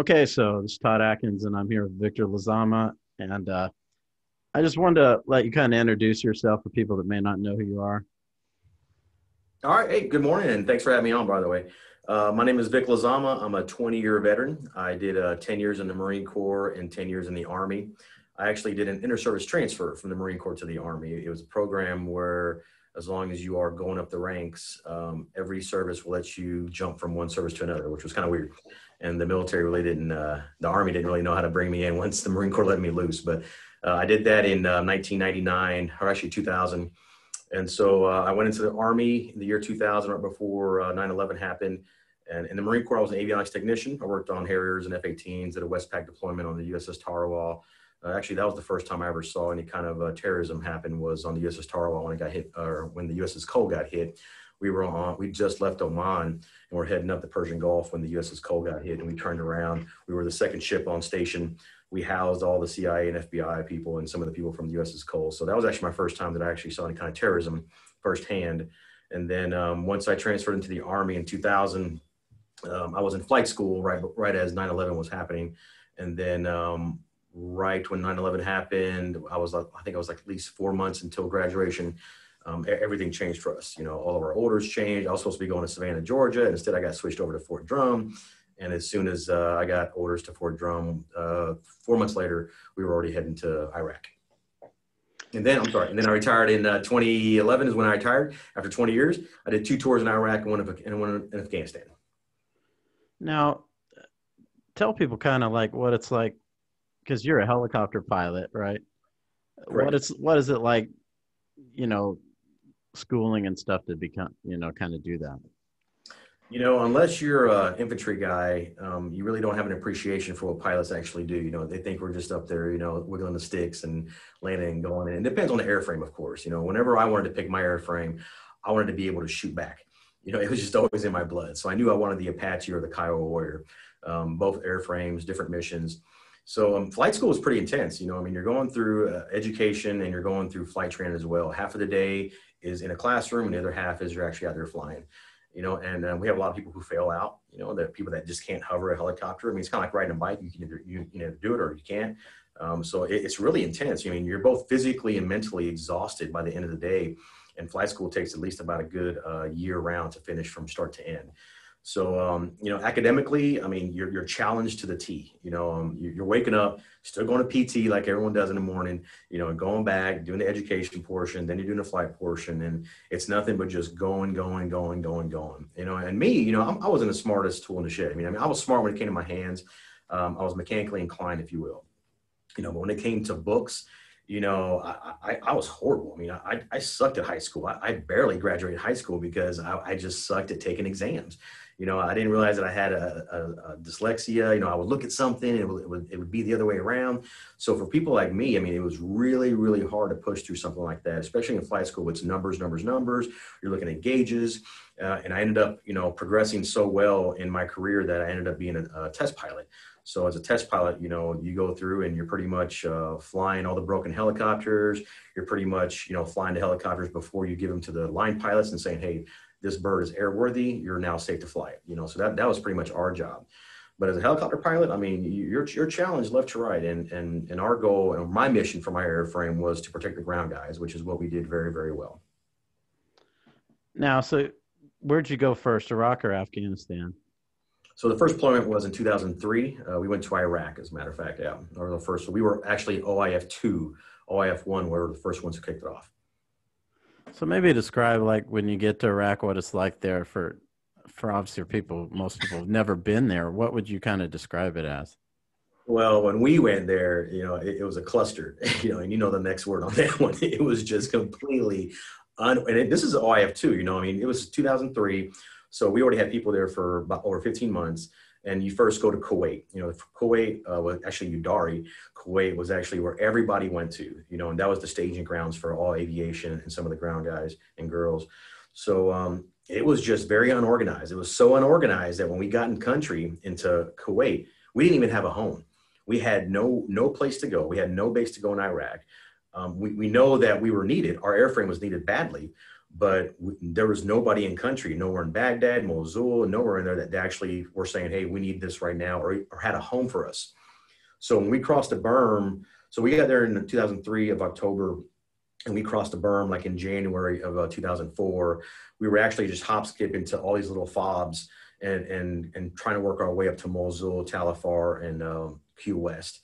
Okay, so this is Todd Atkins, and I'm here with Victor Lezama, and I just wanted to let you kind of introduce yourself for people that may not know who you are. All right. Hey, good morning, and thanks for having me on, by the way. My name is Vic Lezama. I'm a 20-year veteran. I did 10 years in the Marine Corps and 10 years in the Army. I actually did an inter-service transfer from the Marine Corps to the Army. It was a program where, as long as you are going up the ranks, every service will let you jump from one service to another, which was kind of weird. And the military really didn't, the Army didn't really know how to bring me in once the Marine Corps let me loose. But I did that in 1999, or actually 2000. And so I went into the Army in the year 2000, right before 9/11 happened. And in the Marine Corps, I was an avionics technician. I worked on Harriers and F-18s, did a Westpac deployment on the USS Tarawa. Actually, that was the first time I ever saw any kind of terrorism happen, was on the USS Tarawa when it got hit, or when the USS Cole got hit. We just left Oman and we're heading up the Persian Gulf when the USS Cole got hit, and we turned around. We were the second ship on station. We housed all the CIA and FBI people and some of the people from the USS Cole. So that was actually my first time that I actually saw any kind of terrorism firsthand. And then once I transferred into the Army in 2000, I was in flight school right as 9/11 was happening. And then right when 9/11 happened, I think I was like at least 4 months until graduation. Everything changed for us. You know, all of our orders changed. I was supposed to be going to Savannah, Georgia. And instead, I got switched over to Fort Drum. And as soon as I got orders to Fort Drum, 4 months later, we were already heading to Iraq. And then, and then I retired in 2011 is when I retired. After 20 years, I did 2 tours in Iraq and one in Afghanistan. Now, tell people kind of like what it's like, because you're a helicopter pilot, right? Correct. What is it like, you know, schooling and stuff to become, kind of do that? You know, unless you're an infantry guy, you really don't have an appreciation for what pilots actually do. You know, they think we're just up there, wiggling the sticks and landing and going. And it depends on the airframe, of course. You know, whenever I wanted to pick my airframe, I wanted to be able to shoot back. You know, it was just always in my blood. So I knew I wanted the Apache or the Kiowa Warrior, both airframes, different missions. So flight school is pretty intense. You're going through education and you're going through flight training as well. Half of the day is in a classroom and the other half is you're actually out there flying. And we have a lot of people who fail out. There are people that just can't hover a helicopter. I mean, it's kind of like riding a bike. You can either do it or you can't. So it's really intense. You're both physically and mentally exhausted by the end of the day. And flight school takes at least about a good year round to finish from start to end. So, academically, I mean, you're challenged to the T. You're waking up, still going to PT like everyone does in the morning, going back, doing the education portion, then you're doing the flight portion. And it's nothing but just going. And me, I wasn't the smartest tool in the shed. I mean, I was smart when it came to my hands. I was mechanically inclined, if you will. But when it came to books, I was horrible. I mean, I sucked at high school. I barely graduated high school because I just sucked at taking exams. I didn't realize that I had a dyslexia. I would look at something and it would be the other way around. So for people like me, I mean, it was really, really hard to push through something like that, especially in flight school. It's numbers. You're looking at gauges. And I ended up, progressing so well in my career that I ended up being a test pilot. So as a test pilot, you go through and you're pretty much flying all the broken helicopters. You're pretty much, flying the helicopters before you give them to the line pilots and saying, hey, this bird is airworthy. You're now safe to fly it. So that was pretty much our job. But as a helicopter pilot, I mean, you're challenged left to right. And our goal and my mission for my airframe was to protect the ground guys, which is what we did very, very well. Now, so where'd you go first, Iraq or Afghanistan? So the first deployment was in 2003. We went to Iraq, as a matter of fact. Yeah, or the first. So we were actually OIF 2, OIF 1 were the first ones who kicked it off. So maybe describe, like, when you get to Iraq, what it's like there for obviously most people have never been there. What would you kind of describe it as? Well, when we went there, it was a cluster, and the next word on that one, it was just completely, this is OIF 2, it was 2003. So we already had people there for about over 15 months. And you first go to Kuwait. Kuwait was actually Udari. Kuwait was actually where everybody went to, and that was the staging grounds for all aviation and some of the ground guys and girls. So it was just very unorganized. It was so unorganized that when we got in country into Kuwait, we didn't even have a home. We had no place to go. We had no base to go in Iraq. We know that we were needed. Our airframe was needed badly. but there was nobody in country, nowhere in Baghdad, Mosul, nowhere in there that actually were saying, hey, we need this right now, or had a home for us. So when we crossed the berm, so we got there in 2003 of October, and we crossed the berm like in January of 2004. We were actually just hop skipping to all these little fobs and trying to work our way up to Mosul, Tal Afar, and Q West,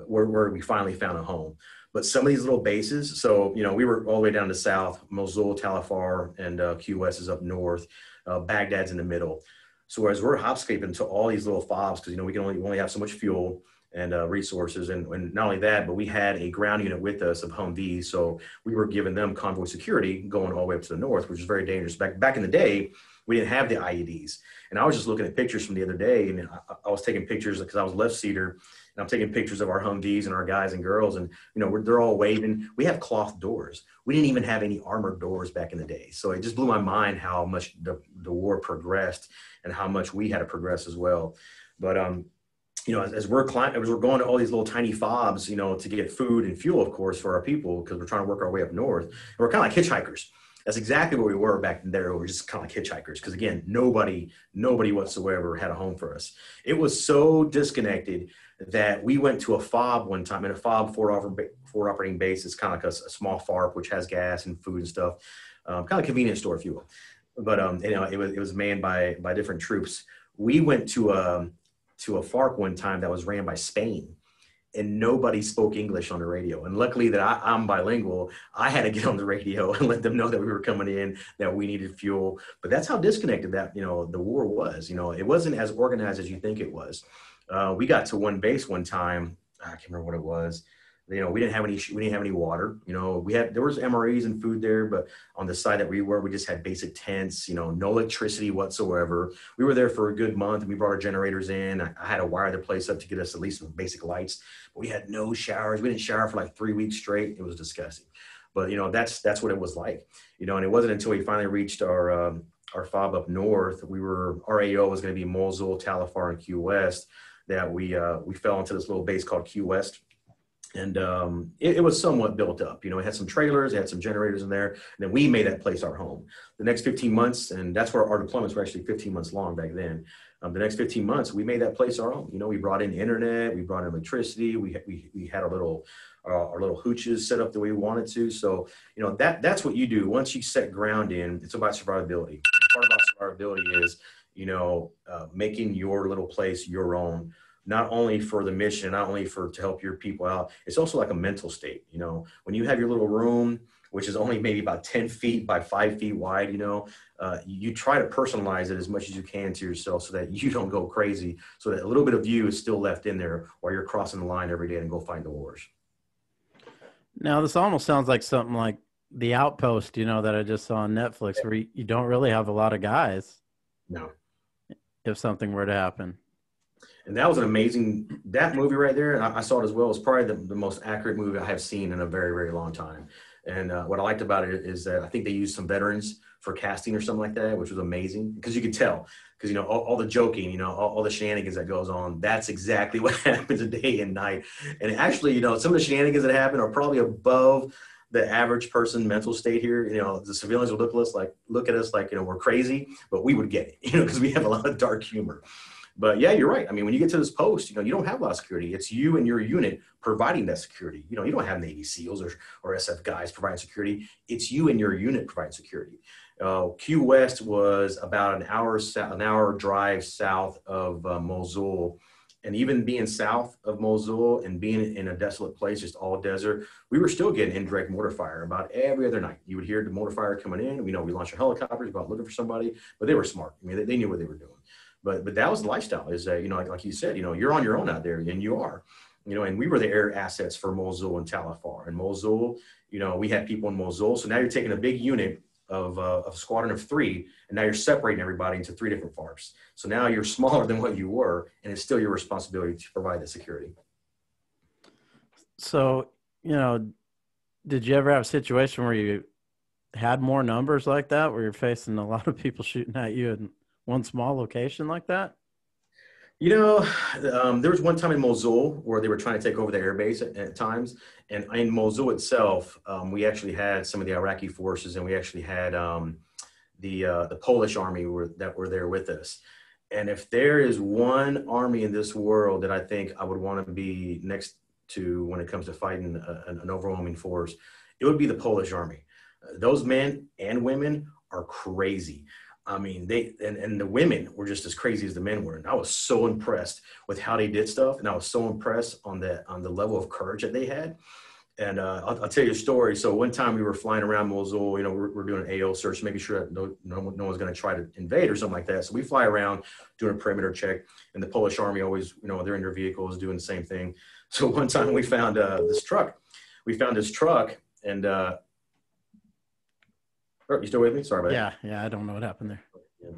where we finally found a home. But some of these little bases, so, you know, we were all the way down to south, Mosul, Tal Afar, and Q West is up north, Baghdad's in the middle. So as we're hopscaping to all these little fobs, because, you know, we only have so much fuel and resources. And not only that, but we had a ground unit with us of Humvees. So we were giving them convoy security going all the way up to the north, which is very dangerous. Back in the day, we didn't have the IEDs. And I was just looking at pictures from the other day, and I was taking pictures because I was left seater, and I'm taking pictures of our Humvees and our guys and girls, and, you know, they're all waving. We have cloth doors. We didn't even have any armored doors back in the day. So it just blew my mind how much the war progressed and how much we had to progress as well. But, you know, as we're going to all these little tiny fobs, you know, to get food and fuel, of course, for our people, because we're trying to work our way up north. And we're kind of like hitchhikers. That's exactly where we were back there. We were just kind of like hitchhikers, because, again, nobody whatsoever had a home for us. It was so disconnected that we went to a fob one time, and a fob forward operating base is kind of like a small FARP, which has gas and food and stuff, kind of a convenience store, if you will. But you know, it was manned by different troops. We went to a FARC one time that was ran by Spain, and nobody spoke English on the radio. And luckily that I'm bilingual, I had to get on the radio and let them know that we were coming in, that we needed fuel. But that's how disconnected that, you know, the war was. You know, it wasn't as organized as you think it was. We got to one base one time. I can't remember what it was. You know, we didn't have any water. You know, there was MREs and food there, but on the side that we were, we just had basic tents, you know, no electricity whatsoever. We were there for a good month, and we brought our generators in. I had to wire the place up to get us at least some basic lights, but we had no showers. We didn't shower for like 3 weeks straight. It was disgusting. But, you know, that's what it was like, you know, and it wasn't until we finally reached our FOB up north, our AO was going to be Mosul, Tal Afar, and Q West, that we fell into this little base called Q West. And it was somewhat built up. You know, it had some trailers, it had some generators in there, and then we made that place our home. The next 15 months, and that's where our deployments were actually 15 months long back then. The next 15 months, we made that place our own. You know, we brought in internet, we brought in electricity, we had our little hooches set up the way we wanted to. So, you know, that's what you do. Once you set ground in, it's about survivability. And part about survivability is, you know, making your little place your own. Not only for the mission, not only to help your people out, it's also like a mental state. You know, when you have your little room, which is only maybe about 10 feet by 5 feet wide, you know, you try to personalize it as much as you can to yourself so that you don't go crazy, so that a little bit of you is still left in there while you're crossing the line every day and go fight the wars. Now, this almost sounds like something like The Outpost, you know, that I just saw on Netflix, where you don't really have a lot of guys. No. If something were to happen. And that was that movie right there, and I saw it as well, was probably the most accurate movie I have seen in a very, very long time. And what I liked about it is that I think they used some veterans for casting or something like that, which was amazing, because you could tell, because, you know, all the joking, you know, all the shenanigans that goes on, that's exactly what happens day and night. And actually, you know, some of the shenanigans that happen are probably above the average person mental state here. You know, the civilians will look at us like, you know, we're crazy, but we would get it, you know, because we have a lot of dark humor. But yeah, you're right. I mean, when you get to this post, you know, you don't have a lot of security. It's you and your unit providing that security. You know, you don't have Navy SEALs or SF guys providing security. It's you and your unit providing security. Q West was about an hour drive south of Mosul. And even being south of Mosul and being in a desolate place, just all desert, we were still getting indirect mortar fire about every other night. You would hear the mortar fire coming in. We know we launched our helicopters about looking for somebody, but they were smart. I mean, they knew what they were doing. But that was the lifestyle, is that, you know, like you said, you know, you're on your own out there, and you are, you know, and we were the air assets for Mosul and Tal Afar. And Mosul, you know, we had people in Mosul. So now you're taking a big unit of a squadron of 3, and now you're separating everybody into 3 different FARPs. So now you're smaller than what you were, and it's still your responsibility to provide the security. So, you know, did you ever have a situation where you had more numbers like that, where you're facing a lot of people shooting at you in one small location like that? There was one time in Mosul where they were trying to take over the air base at times. And in Mosul itself, we actually had some of the Iraqi forces, and we actually had the Polish army that were there with us. And if there is one army in this world that I think I would want to be next to when it comes to fighting an overwhelming force, it would be the Polish army. Those men and women are crazy. I mean, and the women were just as crazy as the men were. And I was so impressed with how they did stuff. And I was so impressed on the level of courage that they had. And I'll tell you a story. So one time we were flying around Mosul, we're doing an AO search, making sure that no one's going to try to invade or something like that. So we fly around doing a perimeter check, and the Polish army always, they're in their vehicles doing the same thing. So one time we found this truck. We found this truck, and oh, you still with me? Sorry about that. Yeah. I don't know what happened there. Yeah.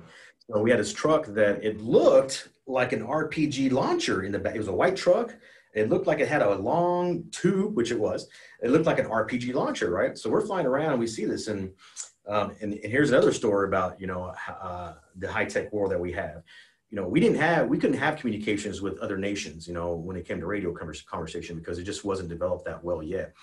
So we had this truck that it looked like an RPG launcher in the back. It was a white truck. It looked like it had a long tube, which it was. It looked like an RPG launcher, right? So we're flying around and we see this, and here's another story about the high tech world that we have. We couldn't have communications with other nations, when it came to radio conversation, because it just wasn't developed that well yet.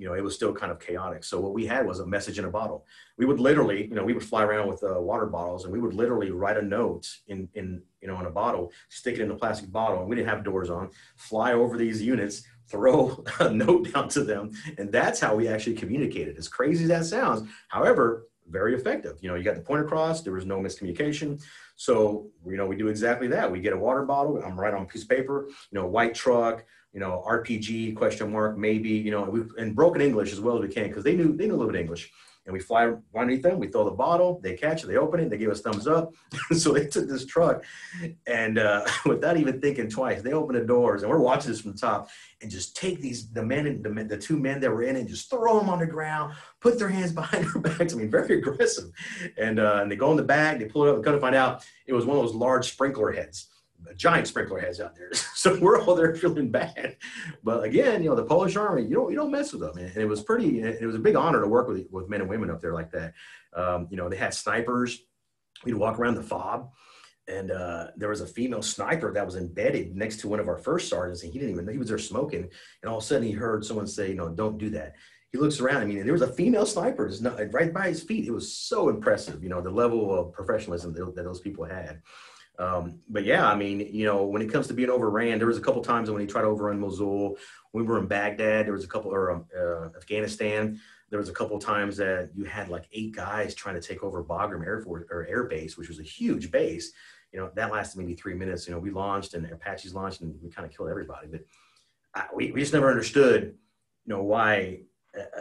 It was still kind of chaotic. So what we had was a message in a bottle. We would literally, we would fly around with water bottles, and we would literally write a note in a bottle, stick it in a plastic bottle, and we didn't have doors on, fly over these units, throw a note down to them. And that's how we actually communicated. As crazy as that sounds, however, very effective. You got the point across, there was no miscommunication. So, we do exactly that. We get a water bottle, I'm writing on a piece of paper, white truck, RPG question mark, maybe, in broken English as well as we can, because they knew a little bit of English. And we fly underneath them, we throw the bottle, they catch it, they open it, they give us thumbs up. So they took this truck, and without even thinking twice, they opened the doors, and we're watching this from the top, and just take the two men that were in it, and just throw them on the ground, put their hands behind their backs. I mean, very aggressive. And they go in the bag, they pull it up, and come to find out it was one of those large sprinkler heads. Giant sprinkler heads out there. So we're all there feeling bad. But again, the Polish army, you don't mess with them. And it was a big honor to work with men and women up there like that. They had snipers. We'd walk around the fob, and there was a female sniper that was embedded next to one of our first sergeants, and he didn't even know he was there smoking. And all of a sudden he heard someone say, don't do that. He looks around, and there was a female sniper just right by his feet. It was so impressive, the level of professionalism that those people had. But yeah, when it comes to being overran, there was a couple times when he tried to overrun Mosul. We were in Baghdad. There was a couple, or Afghanistan. There was a couple times that you had like 8 guys trying to take over Bagram Air Base, which was a huge base. That lasted maybe 3 minutes. We launched, and Apaches launched, and we kind of killed everybody. But we just never understood, why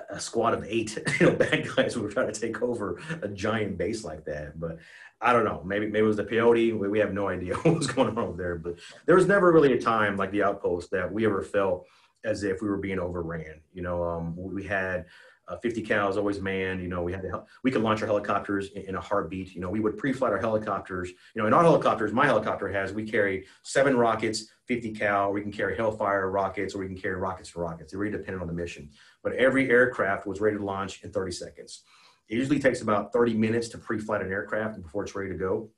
a squad of 8, bad guys were trying to take over a giant base like that. But I don't know. Maybe it was the peyote. We have no idea what was going on over there. But there was never really a time like the outpost that we ever felt as if we were being overran. We had 50 cows always manned. We could launch our helicopters in a heartbeat. We would pre-flight our helicopters. In our helicopters, my helicopter we carry 7 rockets, 50 cal. We can carry Hellfire rockets, or we can carry rockets to rockets. It really depended on the mission. But every aircraft was ready to launch in 30 seconds. It usually takes about 30 minutes to pre-flight an aircraft before it's ready to go.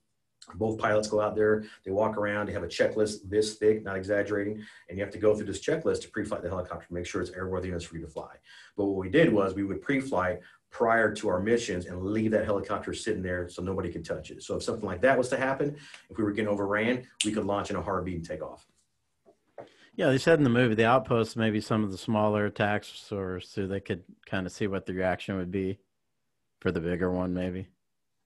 Both pilots go out there, they walk around, they have a checklist this thick, not exaggerating, and you have to go through this checklist to pre-flight the helicopter to make sure it's airworthy and it's free to fly. But what we did was we would pre-flight prior to our missions and leave that helicopter sitting there so nobody could touch it. So if something like that was to happen, if we were getting overran, we could launch in a heartbeat and take off. Yeah, they said in the movie, the outposts, maybe some of the smaller attacks, or so they could kind of see what the reaction would be for the bigger one, maybe.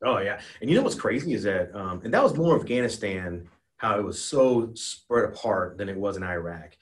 Oh, yeah. And what's crazy is that, and that was more Afghanistan, how it was so spread apart than it was in Iraq.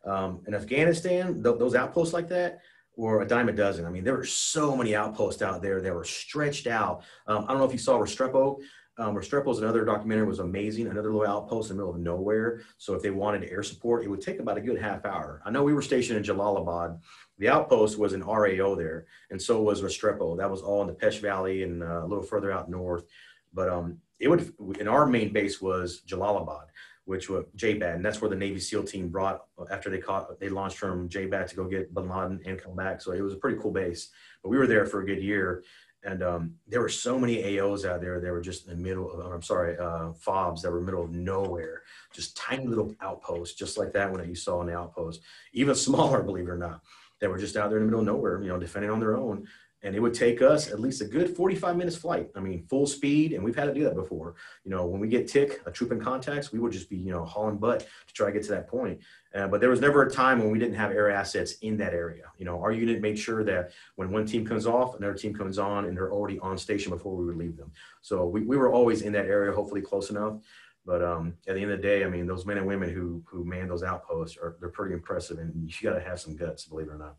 In Afghanistan, those outposts like that were a dime a dozen. There were so many outposts out there that were stretched out. I don't know if you saw Restrepo. Restrepo's another documentary, was amazing. Another little outpost in the middle of nowhere. So if they wanted air support, it would take about a good half hour. I know we were stationed in Jalalabad. The outpost was an RAO there, and so was Restrepo. That was all in the Pech Valley and a little further out north. But and our main base was Jalalabad, which was JBAD, and that's where the Navy SEAL team brought after they launched from JBAD to go get Bin Laden and come back. So it was a pretty cool base. But we were there for a good year. And there were so many AOs out there. They were just in the middle of, I'm sorry, FOBs that were middle of nowhere, just tiny little outposts, just like that one that you saw in the outpost, even smaller, believe it or not. They were just out there in the middle of nowhere, defending on their own. And it would take us at least a good 45 minutes flight. I mean, full speed. And we've had to do that before. When we get TIC, a troop in contacts, we would just be, hauling butt to try to get to that point. But there was never a time when we didn't have air assets in that area. Our unit made sure that when one team comes off, another team comes on, and they're already on station before we would leave them. So we were always in that area, hopefully close enough. But at the end of the day, I mean, those men and women who man those outposts, they're pretty impressive. And you got to have some guts, believe it or not.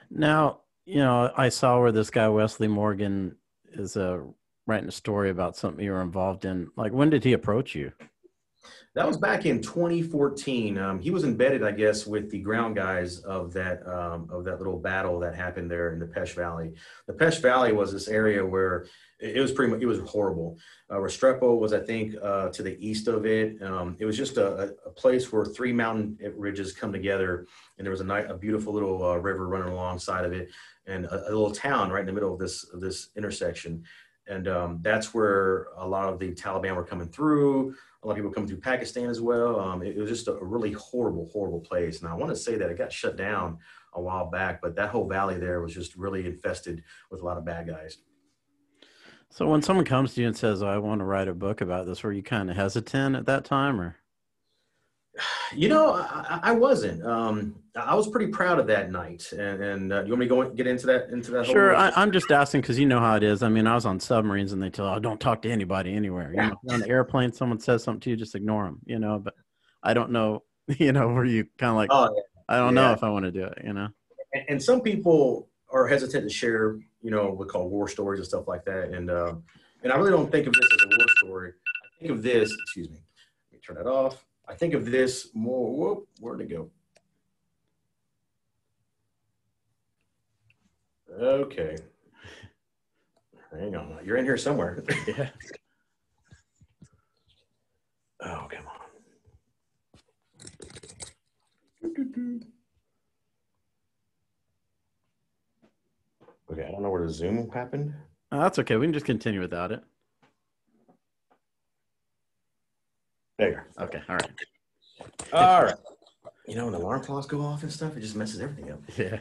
Now, I saw where this guy, Wesley Morgan, is writing a story about something you were involved in. Like, when did he approach you? That was back in 2014. He was embedded, I guess, with the ground guys of that little battle that happened there in the Pech Valley. The Pech Valley was this area where it was horrible. Restrepo was, I think, to the east of it. It was just a place where three mountain ridges come together, and there was a beautiful little river running alongside of it, and a little town right in the middle of this intersection. And that's where a lot of the Taliban were coming through. A lot of people coming through Pakistan as well. It was just a really horrible, horrible place. And I want to say that it got shut down a while back, but that whole valley there was just really infested with a lot of bad guys. So when someone comes to you and says, I want to write a book about this, were you kind of hesitant at that time, or? I wasn't. I was pretty proud of that night. And you want me to get into that? Sure. I'm just asking because you know how it is. I mean, I was on submarines and they tell, don't talk to anybody anywhere. Yeah. On an airplane, someone says something to you, just ignore them, but I don't know, where you kind of like, oh, yeah. I don't know if I want to do it, And some people are hesitant to share, what we call war stories and stuff like that. And I really don't think of this as a war story. I think of this, excuse me, let me turn that off. I think of this more, whoop, where'd it go? Okay. Hang on. You're in here somewhere. Yeah. Oh, come on. Okay, I don't know where the Zoom happened. That's okay. We can just continue without it. There you are. Okay. All right. All right. When alarm clocks go off and stuff, it just messes everything up. Yeah.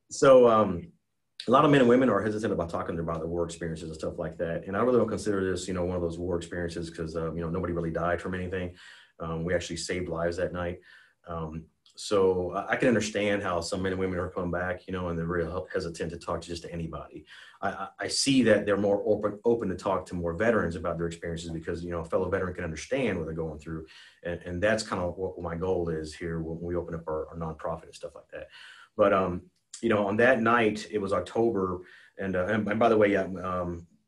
So a lot of men and women are hesitant about talking about their war experiences and stuff like that. And I really don't consider this, one of those war experiences because, nobody really died from anything. We actually saved lives that night. So I can understand how some men and women are coming back, and they're real hesitant to talk to just to anybody. I see that they're more open to talk to more veterans about their experiences because, a fellow veteran can understand what they're going through. And that's kind of what my goal is here when we open up our nonprofit and stuff like that. But, on that night, it was October. And by the way,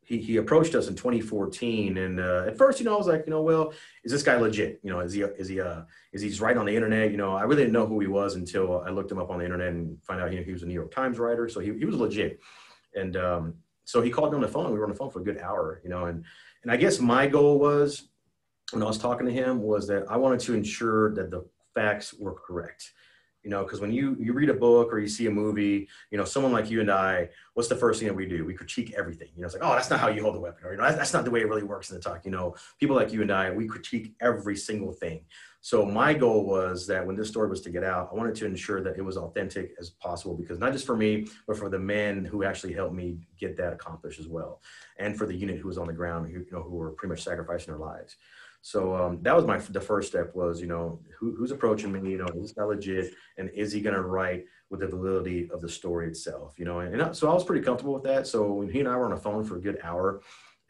he approached us in 2014. And at first, I was like, well, is this guy legit? Is he just right on the internet? I really didn't know who he was until I looked him up on the internet and find out he was a New York Times writer. So he was legit. And so he called me on the phone. We were on the phone for a good hour, and I guess my goal was when I was talking to him was that I wanted to ensure that the facts were correct. Because when you read a book or you see a movie, someone like you and I, what's the first thing that we do? We critique everything. It's like, oh, that's not how you hold a weapon. Or, that's not the way it really works in the talk. People like you and I, we critique every single thing. So my goal was that when this story was to get out, I wanted to ensure that it was authentic as possible, because not just for me, but for the men who actually helped me get that accomplished as well. And for the unit who was on the ground, who were pretty much sacrificing their lives. So that was the first step was, who's approaching me, is this guy legit? And is he going to write with the validity of the story itself, and so I was pretty comfortable with that. So when he and I were on the phone for a good hour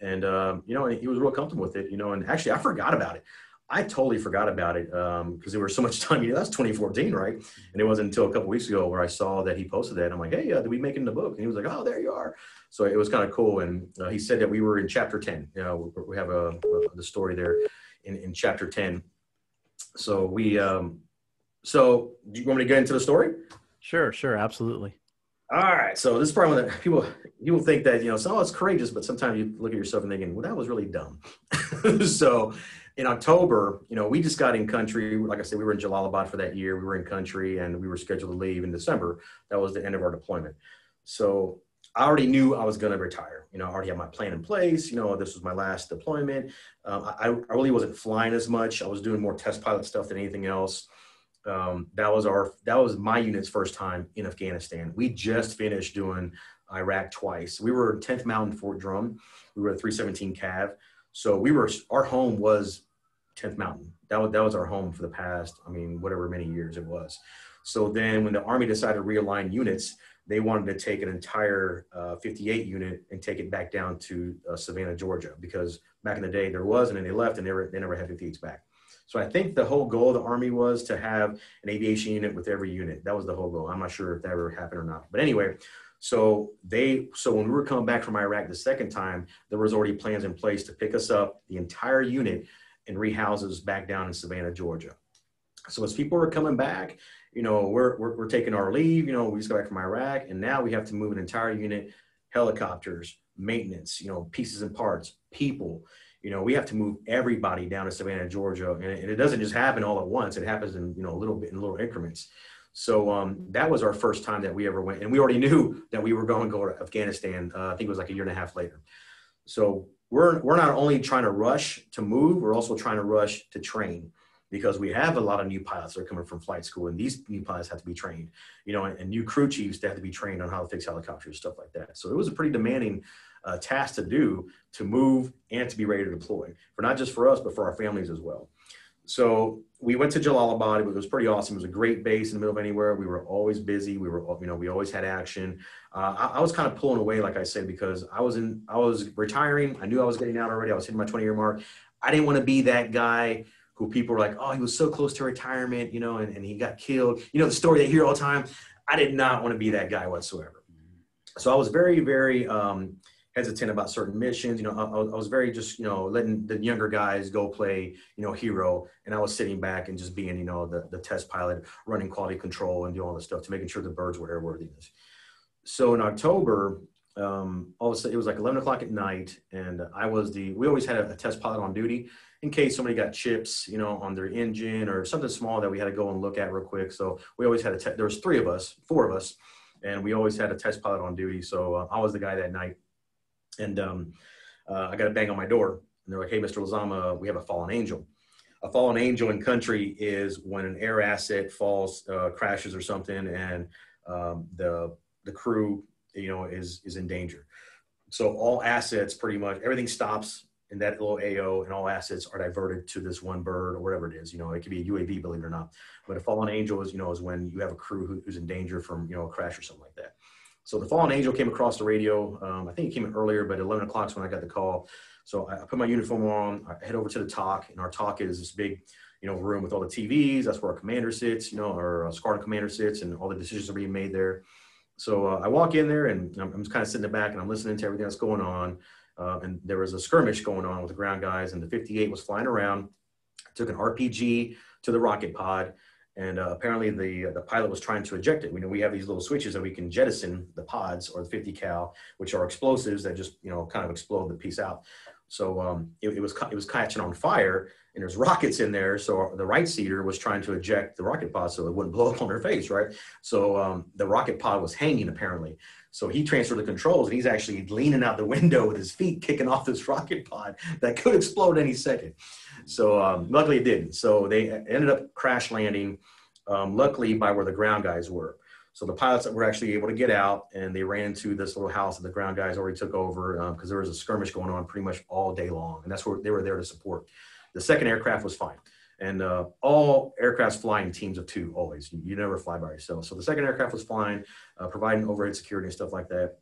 and, and he was real comfortable with it, and actually I forgot about it. I totally forgot about it because there was so much time. That's 2014, right? And it wasn't until a couple of weeks ago where I saw that he posted that. And I'm like, hey, did we make it in the book? And he was like, oh, there you are. So it was kind of cool. And he said that we were in chapter 10. We have the story there in chapter 10. So so do you want me to get into the story? Sure, absolutely. All right. So this is probably one that people think that, so it's courageous, but sometimes you look at yourself and thinking, well, that was really dumb. So in October, we just got in country. Like I said, we were in Jalalabad for that year. We were in country and we were scheduled to leave in December. That was the end of our deployment. So I already knew I was going to retire. I already had my plan in place. This was my last deployment. I really wasn't flying as much. I was doing more test pilot stuff than anything else. That was my unit's first time in Afghanistan. We just finished doing Iraq twice. We were 10th Mountain Fort Drum. We were at 317 Cav. So our home was 10th Mountain. That was our home for the past, whatever many years it was. So then when the Army decided to realign units, they wanted to take an entire 58 unit and take it back down to Savannah, Georgia, because back in the day there was, and then they left and they never had 58s back. So I think the whole goal of the Army was to have an aviation unit with every unit. That was the whole goal. I'm not sure if that ever happened or not. But anyway, so when we were coming back from Iraq the second time, there was already plans in place to pick us up, the entire unit, and rehouse us back down in Savannah, Georgia. So as people were coming back, we're taking our leave, we just got back from Iraq, and now we have to move an entire unit, helicopters, maintenance, pieces and parts, people. We have to move everybody down to Savannah, Georgia, and it doesn't just happen all at once. It happens in, a little bit in little increments. So that was our first time that we ever went, and we already knew that we were going to go to Afghanistan. I think it was like a year and a half later. So we're not only trying to rush to move, we're also trying to rush to train, because we have a lot of new pilots that are coming from flight school, and these new pilots have to be trained, and new crew chiefs that have to be trained on how to fix helicopters, stuff like that. So it was a pretty demanding task to do, to move and to be ready to deploy, for not just for us, but for our families as well. So we went to Jalalabad. It was pretty awesome. It was a great base in the middle of anywhere. We were always busy. We always had action. I was kind of pulling away, like I said, because I was retiring. I knew I was getting out already. I was hitting my 20-year mark. I didn't want to be that guy who people were like, oh, he was so close to retirement, and he got killed. The story they hear all the time. I did not want to be that guy whatsoever. So I was very, very hesitant about certain missions. I was very just, letting the younger guys go play, hero. And I was sitting back and just being, the test pilot, running quality control and doing all this stuff to making sure the birds were airworthiness. So in October, all of a sudden it was like 11 o'clock at night, and we always had a test pilot on duty in case somebody got chips, on their engine or something small that we had to go and look at real quick. So we always had there was four of us, and we always had a test pilot on duty. So I was the guy that night, and I got a bang on my door, and they're like, hey, Mr. Lezama, we have a fallen angel. A fallen angel in country is when an air asset falls, crashes or something, and the crew, is in danger. So all assets, pretty much everything stops in that little AO, and all assets are diverted to this one bird or whatever it is. It could be a UAV, believe it or not. But a fallen angel is when you have a crew who's in danger from, a crash or something like that. So the fallen angel came across the radio. I think it came in earlier, but 11 o'clock is when I got the call. So I put my uniform on, I head over to the TOC, and our TOC is this big, room with all the TVs. That's where our commander sits, our squadron commander sits, and all the decisions are being made there. So I walk in there, and I'm just kind of sitting in the back, and I'm listening to everything that's going on. And there was a skirmish going on with the ground guys, and the 58 was flying around, took an RPG to the rocket pod, and apparently the pilot was trying to eject it. We have these little switches that we can jettison the pods, or the 50 cal, which are explosives that just kind of explode the piece out. So it was catching on fire, and there's rockets in there. So the right seater was trying to eject the rocket pod so it wouldn't blow up on her face, right? So the rocket pod was hanging apparently. So he transferred the controls, and he's actually leaning out the window with his feet kicking off this rocket pod that could explode any second. So luckily it didn't. So they ended up crash landing, luckily by where the ground guys were. So the pilots were actually able to get out, and they ran into this little house that the ground guys already took over, because there was a skirmish going on pretty much all day long. And that's where they were there to support. The second aircraft was fine. And all aircrafts fly in teams of two always. You never fly by yourself. So the second aircraft was flying, providing overhead security and stuff like that.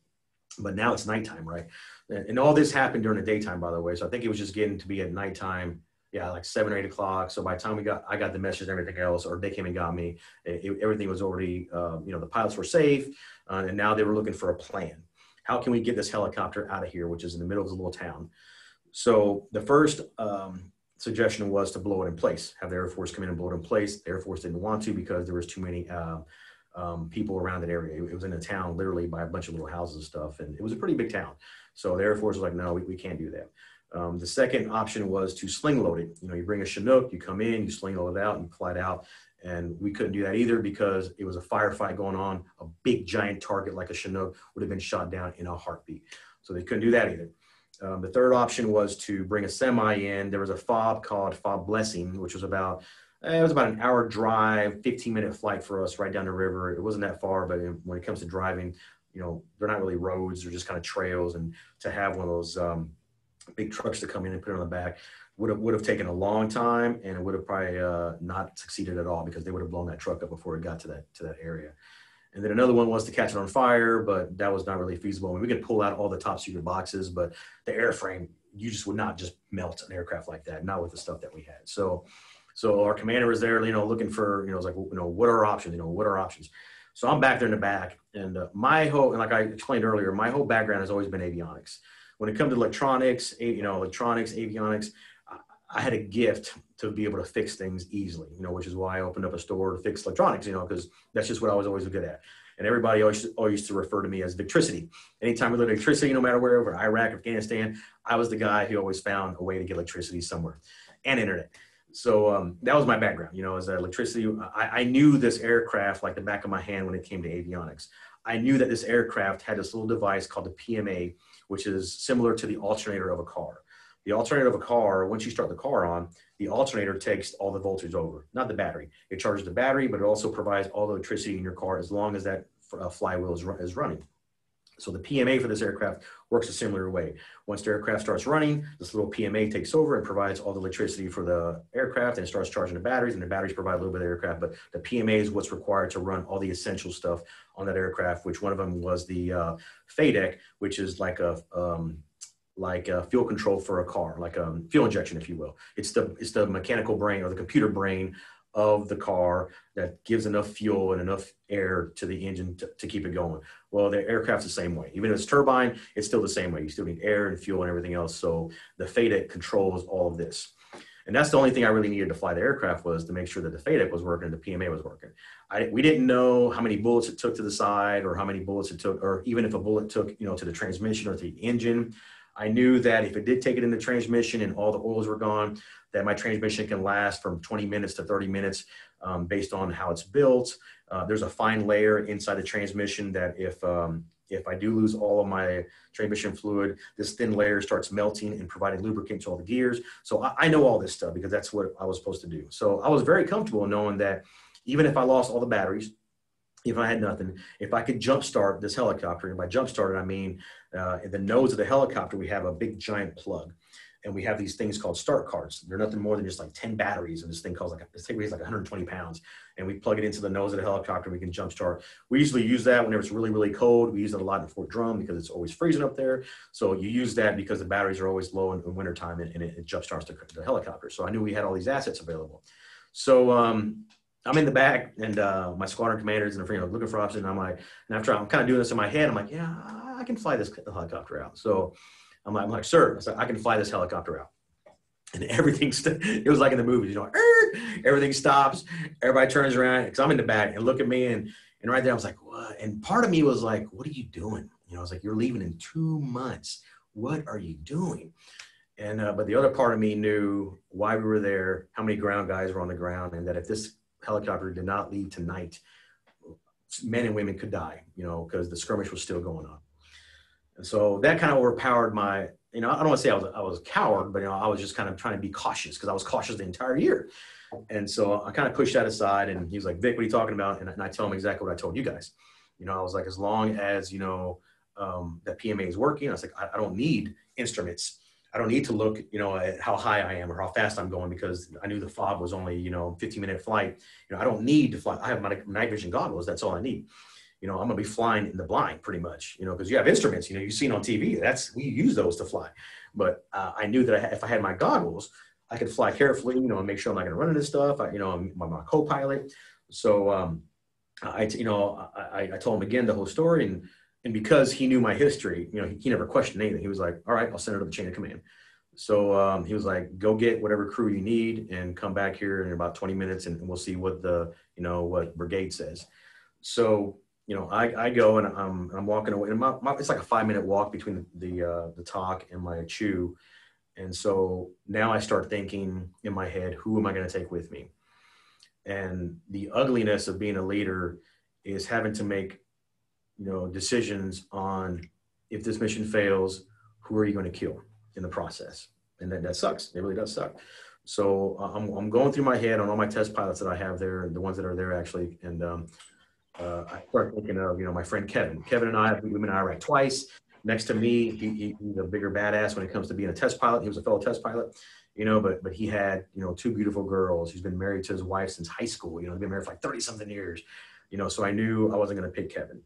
But now it's nighttime, right? And all this happened during the daytime, by the way. So I think it was just getting to be at nighttime, like 7 or 8 o'clock. So by the time I got the message and everything else, or they came and got me, everything was already, the pilots were safe, and now they were looking for a plan. How can we get this helicopter out of here, which is in the middle of a little town? So the first suggestion was to blow it in place, have the Air Force come in and blow it in place. The Air Force didn't want to because there was too many people around that area. It was in a town literally by a bunch of little houses and stuff, and it was a pretty big town. So the Air Force was like, no, we can't do that. The second option was to sling load it. You bring a Chinook, you come in, you sling load it out, and fly it out, And we couldn't do that either because it was a firefight going on. A big giant target like a Chinook would have been shot down in a heartbeat. So they couldn't do that either. The third option was to bring a semi in. There was a fob called Fob Blessing, which was about an hour drive, 15-minute flight for us right down the river. It wasn't that far, but when it comes to driving, they're not really roads. They're just kind of trails. And to have one of those big trucks to come in and put it on the back would have taken a long time, and it would have probably not succeeded at all because they would have blown that truck up before it got to that area. And then another one was to catch it on fire, but that was not really feasible. I mean, we could pull out all the top secret boxes, but the airframe, you just would not just melt an aircraft like that, not with the stuff that we had. So our commander was there, looking for, was like, what are our options? What are our options? So I'm back there in the back, and like I explained earlier, my whole background has always been avionics. When it comes to electronics, avionics, I had a gift to be able to fix things easily, which is why I opened up a store to fix electronics, because that's just what I was always good at. And everybody always used to refer to me as Victricity. Anytime we looked at electricity, no matter where, over Iraq, Afghanistan, I was the guy who always found a way to get electricity somewhere, and internet. So that was my background, as electricity. I knew this aircraft like the back of my hand when it came to avionics. I knew that this aircraft had this little device called the PMA, which is similar to the alternator of a car. The alternator of a car, once you start the car on, the alternator takes all the voltage over, not the battery. It charges the battery, but it also provides all the electricity in your car as long as that flywheel is running. So the PMA for this aircraft works a similar way. Once the aircraft starts running, this little PMA takes over and provides all the electricity for the aircraft, and it starts charging the batteries, and the batteries provide a little bit of the aircraft, but the PMA is what's required to run all the essential stuff on that aircraft, which one of them was the FADEC, which is like a fuel control for a car, like a fuel injection, if you will. It's the mechanical brain or the computer brain of the car that gives enough fuel and enough air to the engine to keep it going. Well, the aircraft's the same way. Even if it's turbine, it's still the same way. You still need air and fuel and everything else. So the FADEC controls all of this. And that's the only thing I really needed to fly the aircraft, was to make sure that the FADEC was working and the PMA was working. We didn't know how many bullets it took to the side, or how many bullets it took, or even if a bullet took, to the transmission or to the engine. I knew that if it did take it in the transmission and all the oils were gone, that my transmission can last from 20 minutes to 30 minutes based on how it's built. There's a fine layer inside the transmission that if I do lose all of my transmission fluid, this thin layer starts melting and providing lubricant to all the gears. So I know all this stuff because that's what I was supposed to do. So I was very comfortable knowing that even if I lost all the batteries, if I had nothing, if I could jumpstart this helicopter, and by jumpstart, I mean, in the nose of the helicopter, we have a big giant plug, and we have these things called start carts. They're nothing more than just like 10 batteries, and this thing weighs like 120 pounds, and we plug it into the nose of the helicopter, and we can jumpstart. We usually use that whenever it's really, really cold. We use it a lot in Fort Drum because it's always freezing up there. So you use that because the batteries are always low in wintertime, and it jumpstarts the helicopter. So I knew we had all these assets available. So, I'm in the back, and my squadron commanders and looking for options. And I'm like, and after I'm kind of doing this in my head, I'm like, yeah, I can fly this helicopter out. So I'm like, sir, I can fly this helicopter out. And everything, it was like in the movies, everything stops. Everybody turns around because I'm in the back and look at me. And right there, I was like, what? And part of me was like, what are you doing? I was like, you're leaving in 2 months. What are you doing? And but the other part of me knew why we were there, how many ground guys were on the ground, and that if this helicopter did not leave tonight, men and women could die, because the skirmish was still going on. And so that kind of overpowered my, I don't want to say I was a coward, but I was just kind of trying to be cautious, because I was cautious the entire year. And so I kind of pushed that aside, and he was like, Vic, what are you talking about? And I tell him exactly what I told you guys. I was like, as long as, that PMA is working, I was like, I don't need instruments. I don't need to look, at how high I am or how fast I'm going, because I knew the fob was only, 15-minute flight. I don't need to fly. I have my night vision goggles. That's all I need. I'm going to be flying in the blind pretty much, because you have instruments, you've seen on TV. We use those to fly. But I knew that if I had my goggles, I could fly carefully, and make sure I'm not going to run into stuff. My co-pilot. So I told him again the whole story, and because he knew my history, he never questioned anything. He was like, all right, I'll send it to the chain of command. So he was like, go get whatever crew you need and come back here in about 20 minutes, and we'll see what what brigade says. So, I go, and I'm walking away, and it's like a 5-minute walk between the talk and my chew. And so now I start thinking in my head, who am I going to take with me? And the ugliness of being a leader is having to make, decisions on, if this mission fails, who are you going to kill in the process? And that sucks. It really does suck. So I'm going through my head on all my test pilots that I have there, the ones that are there actually. And I start thinking of, my friend Kevin. Kevin and I, we've been in Iraq twice. Next to me, he's a bigger badass when it comes to being a test pilot. He was a fellow test pilot, but he had, two beautiful girls. He's been married to his wife since high school. They've been married for like 30 something years, so I knew I wasn't going to pick Kevin.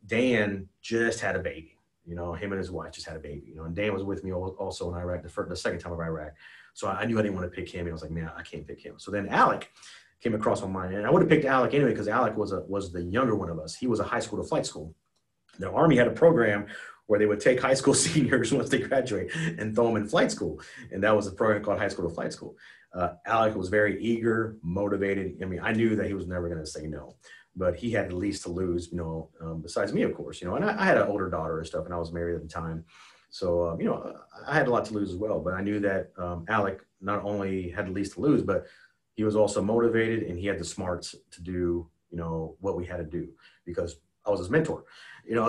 Dan just had a baby, him and his wife just had a baby, and Dan was with me also in Iraq, the second time of Iraq. So I knew I didn't want to pick him. And I was like, man, I can't pick him. So then Alec came across my mind, and I would have picked Alec anyway, because Alec was the younger one of us. He was a high school to flight school. The Army had a program where they would take high school seniors once they graduate and throw them in flight school. And that was a program called High School to Flight School. Alec was very eager, motivated. I mean, I knew that he was never going to say no, but he had the least to lose, besides me, of course, and I had an older daughter and stuff, and I was married at the time. So, I had a lot to lose as well, but I knew that Alec not only had the least to lose, but he was also motivated, and he had the smarts to do, what we had to do, because I was his mentor,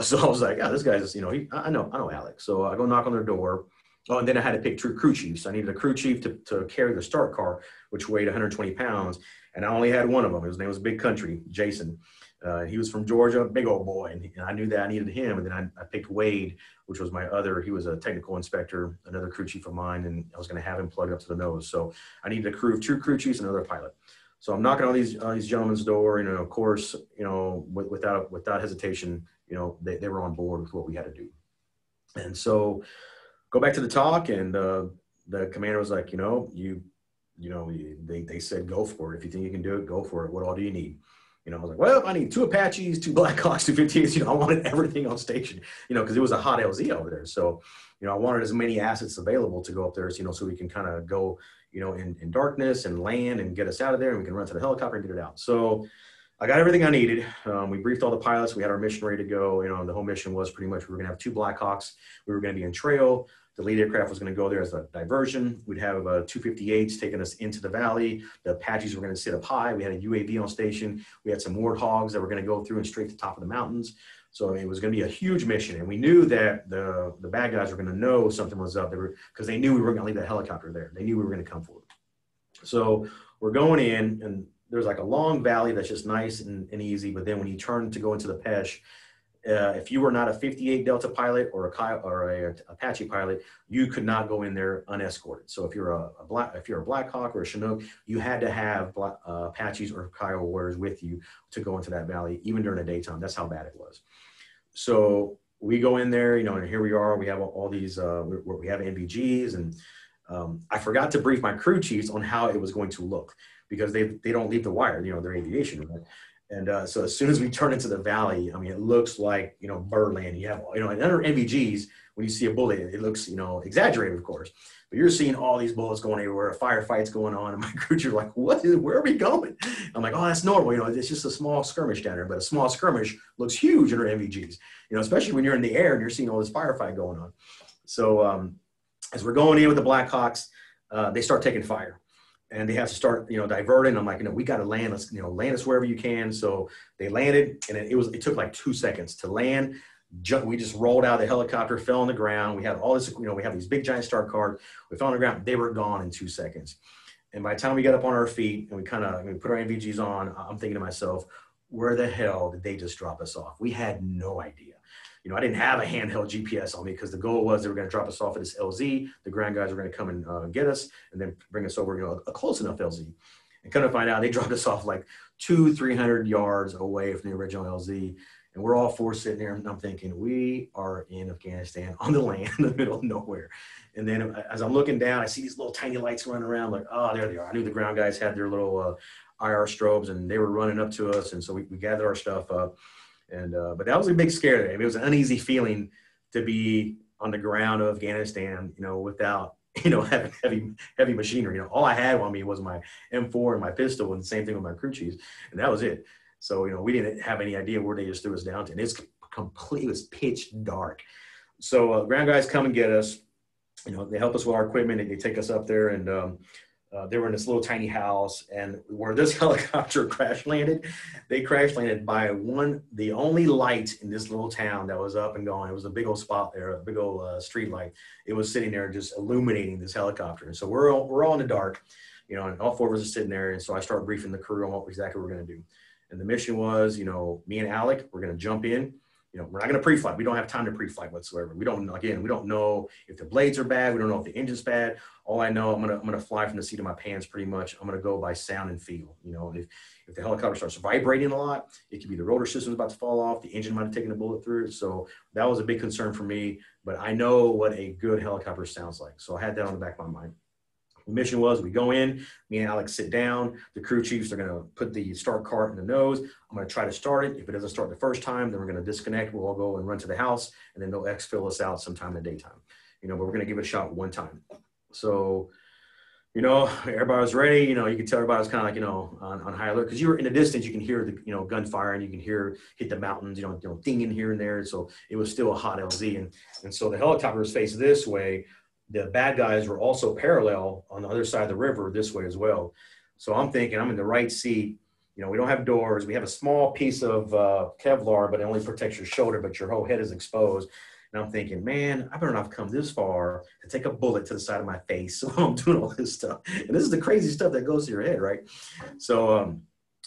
so I was like, this guy's, I know Alex. So I go knock on their door. Oh, and then I had to pick two crew chiefs. I needed a crew chief to carry the start car, which weighed 120 pounds. And I only had one of them. His name was Big Country, Jason. He was from Georgia, big old boy. And I knew that I needed him. And then I picked Wade, which was my other, he was a technical inspector, another crew chief of mine. And I was going to have him plugged up to the nose. So I needed two crew chiefs and another pilot. So I'm knocking on these gentlemen's door, of course, without hesitation, they were on board with what we had to do. And so go back to the talk, and the commander was like, they said, go for it. If you think you can do it, go for it. What all do you need? I was like, well, I need 2 Apaches, 2 Blackhawks, 2 58s. I wanted everything on station, because it was a hot LZ over there. So, I wanted as many assets available to go up there, so we can kind of go, in darkness and land and get us out of there, and we can run to the helicopter and get it out. So I got everything I needed. We briefed all the pilots. We had our mission ready to go. And the whole mission was pretty much, we were going to have 2 Blackhawks. We were going to be in trail. The lead aircraft was going to go there as a diversion. We'd have 2 58s taking us into the valley. The Apaches were going to sit up high. We had a UAV on station. We had some warthogs that were going to go through and straight to the top of the mountains. So it was going to be a huge mission. And we knew that the bad guys were going to know something was up there, because they knew we were going to leave that helicopter there. They knew we were going to come forward. So we're going in, and there's like a long valley that's just nice and easy. But then when you turn to go into the Pech, if you were not a 58 Delta pilot or a Apache pilot, you could not go in there unescorted. So if you're a Black Hawk or a Chinook, you had to have Apaches or Kiowa warriors with you to go into that valley, even during the daytime. That's how bad it was. So we go in there, and here we are. We have all these, we have NVGs, and I forgot to brief my crew chiefs on how it was going to look, because they don't leave the wire, they're aviation, right? And so as soon as we turn into the valley, I mean, it looks like, Birdland. You have, and under NVGs, when you see a bullet, it looks, exaggerated, of course. But you're seeing all these bullets going everywhere, a firefights going on, and my crew chiefs are like, where are we going? I'm like, oh, that's normal. It's just a small skirmish down there. But a small skirmish looks huge under NVGs, especially when you're in the air and you're seeing all this firefight going on. So as we're going in with the Blackhawks, they start taking fire. And they have to start, diverting. I'm like, we got to land. Let's, land us wherever you can. So they landed, and it took like 2 seconds to land. We just rolled out of the helicopter, fell on the ground. We had all this, we have these big giant start cards. We fell on the ground. They were gone in 2 seconds. And by the time we got up on our feet and we put our NVGs on, I'm thinking to myself, where the hell did they just drop us off? We had no idea. I didn't have a handheld GPS on me, because the goal was they were going to drop us off at this LZ. The ground guys were going to come and get us and then bring us over, a close enough LZ. And kind of find out they dropped us off like 200-300 yards away from the original LZ. And we're all 4 sitting there, and I'm thinking, we are in Afghanistan on the land in the middle of nowhere. And then as I'm looking down, I see these little tiny lights running around, like, oh, there they are. I knew the ground guys had their little IR strobes, and they were running up to us. And so we gathered our stuff up. And but that was a big scare. It was an uneasy feeling to be on the ground of Afghanistan, without, having heavy machinery. All I had on me was my M4 and my pistol, and the same thing with my crew chiefs, and that was it. So, we didn't have any idea where they just threw us down to. And it was pitch dark. So ground guys come and get us. They help us with our equipment, and they take us up there, and They were in this little tiny house, and where this helicopter crash landed, they crash landed by the only light in this little town that was up and going. It was a big old spot there, a big old street light. It was sitting there just illuminating this helicopter. And so we're all in the dark, you know, and all four of us are sitting there. And so I start briefing the crew on what exactly we're going to do. And the mission was, you know, me and Alec, we're going to jump in. You know, we're not going to pre-flight. We don't have time to pre-flight whatsoever. We don't know if the blades are bad. We don't know if the engine's bad. All I know, I'm gonna fly from the seat of my pants pretty much. I'm gonna go by sound and feel. You know, if the helicopter starts vibrating a lot, it could be the rotor system's about to fall off. The engine might have taken a bullet through it. So that was a big concern for me. But I know what a good helicopter sounds like. So I had that on the back of my mind. The mission was, we go in, me and Alex sit down. The crew chiefs are going to put the start cart in the nose. I'm going to try to start it. If it doesn't start the first time, then we're going to disconnect. We'll all go and run to the house, and then they'll exfil us out sometime in the daytime. You know, but we're going to give it a shot one time. So, you know, everybody was ready. You know, you could tell everybody was kind of like, you know, on high alert, because you were in the distance. You can hear the, you know, gunfire, and you can hear hit the mountains, you know, dinging here and there. So it was still a hot LZ, and so the helicopter was faced this way. The bad guys were also parallel on the other side of the river this way as well. So I'm thinking I'm in the right seat. You know, we don't have doors. We have a small piece of Kevlar, but it only protects your shoulder, but your whole head is exposed. And I'm thinking, man, I better not have come this far to take a bullet to the side of my face while I'm doing all this stuff. And this is the crazy stuff that goes to your head, right? So,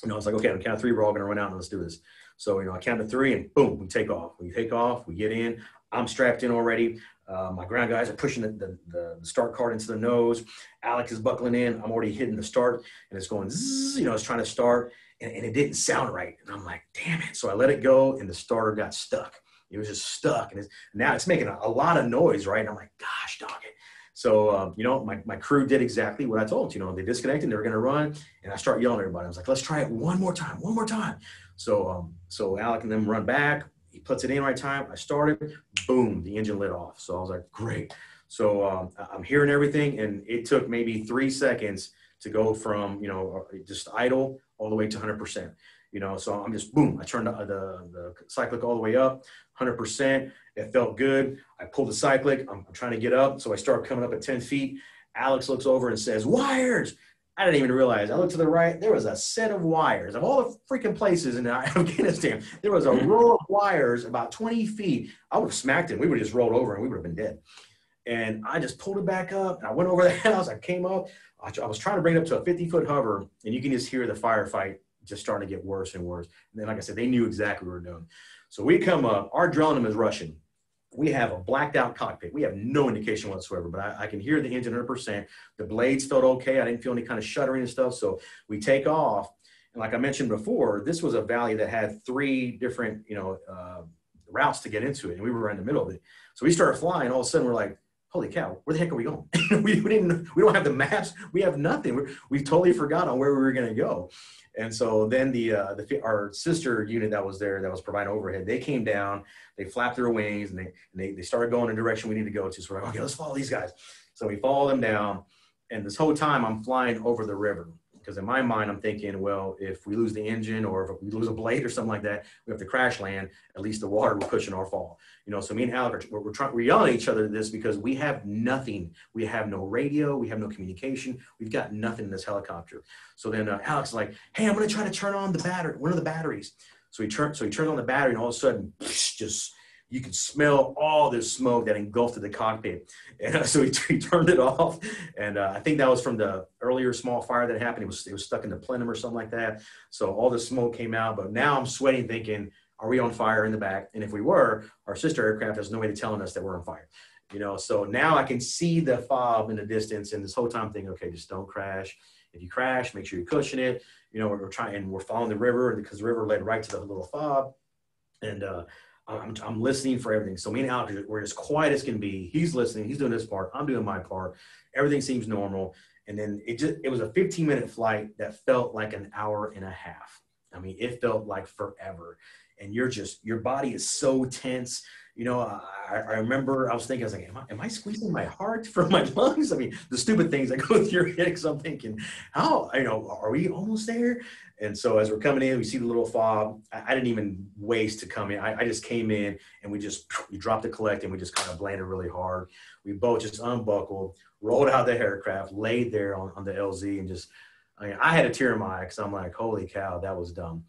you know, it's like, okay, on the count of three, we're all going to run out and let's do this. So, you know, I count to three and boom, we take off. We take off, we get in. I'm strapped in already. My ground guys are pushing the start cart into the nose. Alex is buckling in. I'm already hitting the start, and it's going zzz, you know, it's trying to start, and it didn't sound right. And I'm like, damn it. So I let it go, and the starter got stuck. It was just stuck, and now it's making a lot of noise, right? And I'm like, gosh, dog it. So, you know, my crew did exactly what I told them. You know, they disconnected, and they were going to run, and I start yelling at everybody. I was like, let's try it one more time. So, so Alec and them run back. He puts it in right time. I started, boom, the engine lit off. So I was like, great. So I'm hearing everything, and it took maybe 3 seconds to go from, you know, just idle all the way to 100%. You know, so I'm just, boom, I turned the cyclic all the way up, 100%. It felt good. I pulled the cyclic. I'm trying to get up. So I start coming up at 10 feet. Alex looks over and says, wires. I didn't even realize. I looked to the right. There was a set of wires. Of all the freaking places in Afghanistan, there was a row of wires about 20 feet. I would have smacked it. We would have just rolled over, and we would have been dead. And I just pulled it back up. And I went over the house. I came up. I was trying to bring it up to a 50-foot hover, and you can just hear the firefight just starting to get worse and worse. And then, like I said, they knew exactly what we were doing. So we come up. Our adrenaline is rushing. We have a blacked out cockpit. We have no indication whatsoever, but I can hear the engine 100%. The blades felt okay. I didn't feel any kind of shuddering and stuff. So we take off. And like I mentioned before, this was a valley that had 3 different, you know, routes to get into it. And we were right in the middle of it. So we started flying. All of a sudden we're like, holy cow, where the heck are we going? we don't have the maps. We have nothing. We totally forgot on where we were going to go. And so then our sister unit that was there, that was providing overhead, they came down, they flapped their wings, and they started going in the direction we need to go to. So we're like, okay, let's follow these guys. So we follow them down, and this whole time I'm flying over the river. Because in my mind, I'm thinking, well, if we lose the engine or if we lose a blade or something like that, we have to crash land. At least the water will cushion our fall. You know, so me and Alec, we're yelling at each other this because we have nothing. We have no radio. We have no communication. We've got nothing in this helicopter. So then Alec's like, hey, I'm going to try to turn on the battery, one of the batteries. So he turns on the battery, and all of a sudden, just you could smell all this smoke that engulfed the cockpit. And so he turned it off. And I think that was from the earlier small fire that happened. It was stuck in the plenum or something like that. So all the smoke came out. But now I'm sweating thinking, are we on fire in the back? And if we were, our sister aircraft has no way of telling us that we're on fire. You know, so now I can see the fob in the distance. And this whole time thinking, okay, just don't crash. If you crash, make sure you cushion it. You know, we're following the river because the river led right to the little fob. And, I'm listening for everything. So me and Alex, we're as quiet as can be. He's listening. He's doing his part. I'm doing my part. Everything seems normal. And then it was a 15-minute flight that felt like an hour and a half. I mean, it felt like forever. and your body is so tense. You know, I remember I was thinking, I was like, am I squeezing my heart from my lungs? I mean, the stupid things that go through your head, because I'm thinking, how, you know, are we almost there? And so as we're coming in, we see the little fob. I didn't even waste to come in. I just came in, and we dropped the collect, and we just kind of landed really hard. We both just unbuckled, rolled out the aircraft, laid there on the LZ, and just, I mean, I had a tear in my eye, because I'm like, holy cow, that was dumb.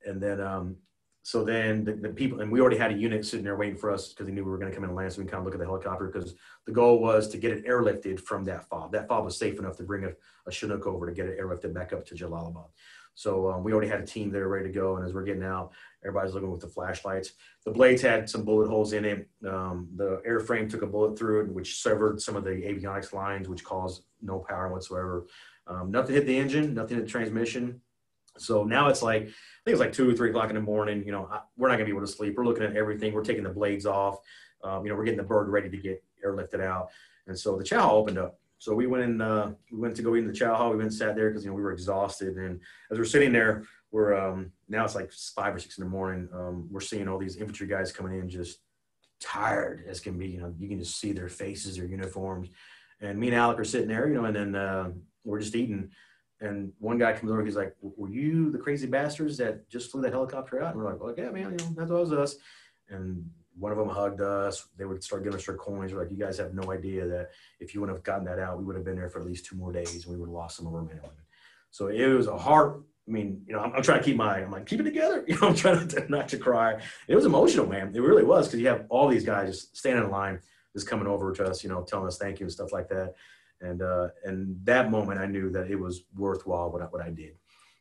And then, so then the people, and we already had a unit sitting there waiting for us, because they knew we were going to come in and land, so we can kind of look at the helicopter, because the goal was to get it airlifted from that fob. That fob was safe enough to bring a Chinook over to get it airlifted back up to Jalalabad. So we already had a team there ready to go, and as we're getting out, everybody's looking with the flashlights. The blades had some bullet holes in it. The airframe took a bullet through it, which severed some of the avionics lines, which caused no power whatsoever. Nothing hit the engine, nothing hit the transmission. So now it's like, I think it's like 2 or 3 o'clock in the morning. You know, we're not gonna be able to sleep. We're looking at everything. We're taking the blades off. You know, we're getting the bird ready to get airlifted out. And so the chow hall opened up. So we went to go in the chow hall. We went and sat there, because, you know, we were exhausted. And as we're sitting there, we're now it's like 5 or 6 in the morning. We're seeing all these infantry guys coming in, just tired as can be. You know, you can just see their faces, their uniforms. And me and Alec are sitting there, you know, and then we're just eating. And one guy comes over, he's like, were you the crazy bastards that just flew that helicopter out? And we're like, well, yeah, man, you know, that was us. And one of them hugged us. They would start giving us their coins. We're like, you guys have no idea that if you wouldn't have gotten that out, we would have been there for at least 2 more days, and we would have lost some of our men and women. So it was a hard, I mean, you know, I'm trying to keep I'm like, keep it together. You know, I'm trying not to cry. It was emotional, man. It really was, because you have all these guys just standing in line, just coming over to us, you know, telling us thank you and stuff like that. And that moment, I knew that it was worthwhile what I did,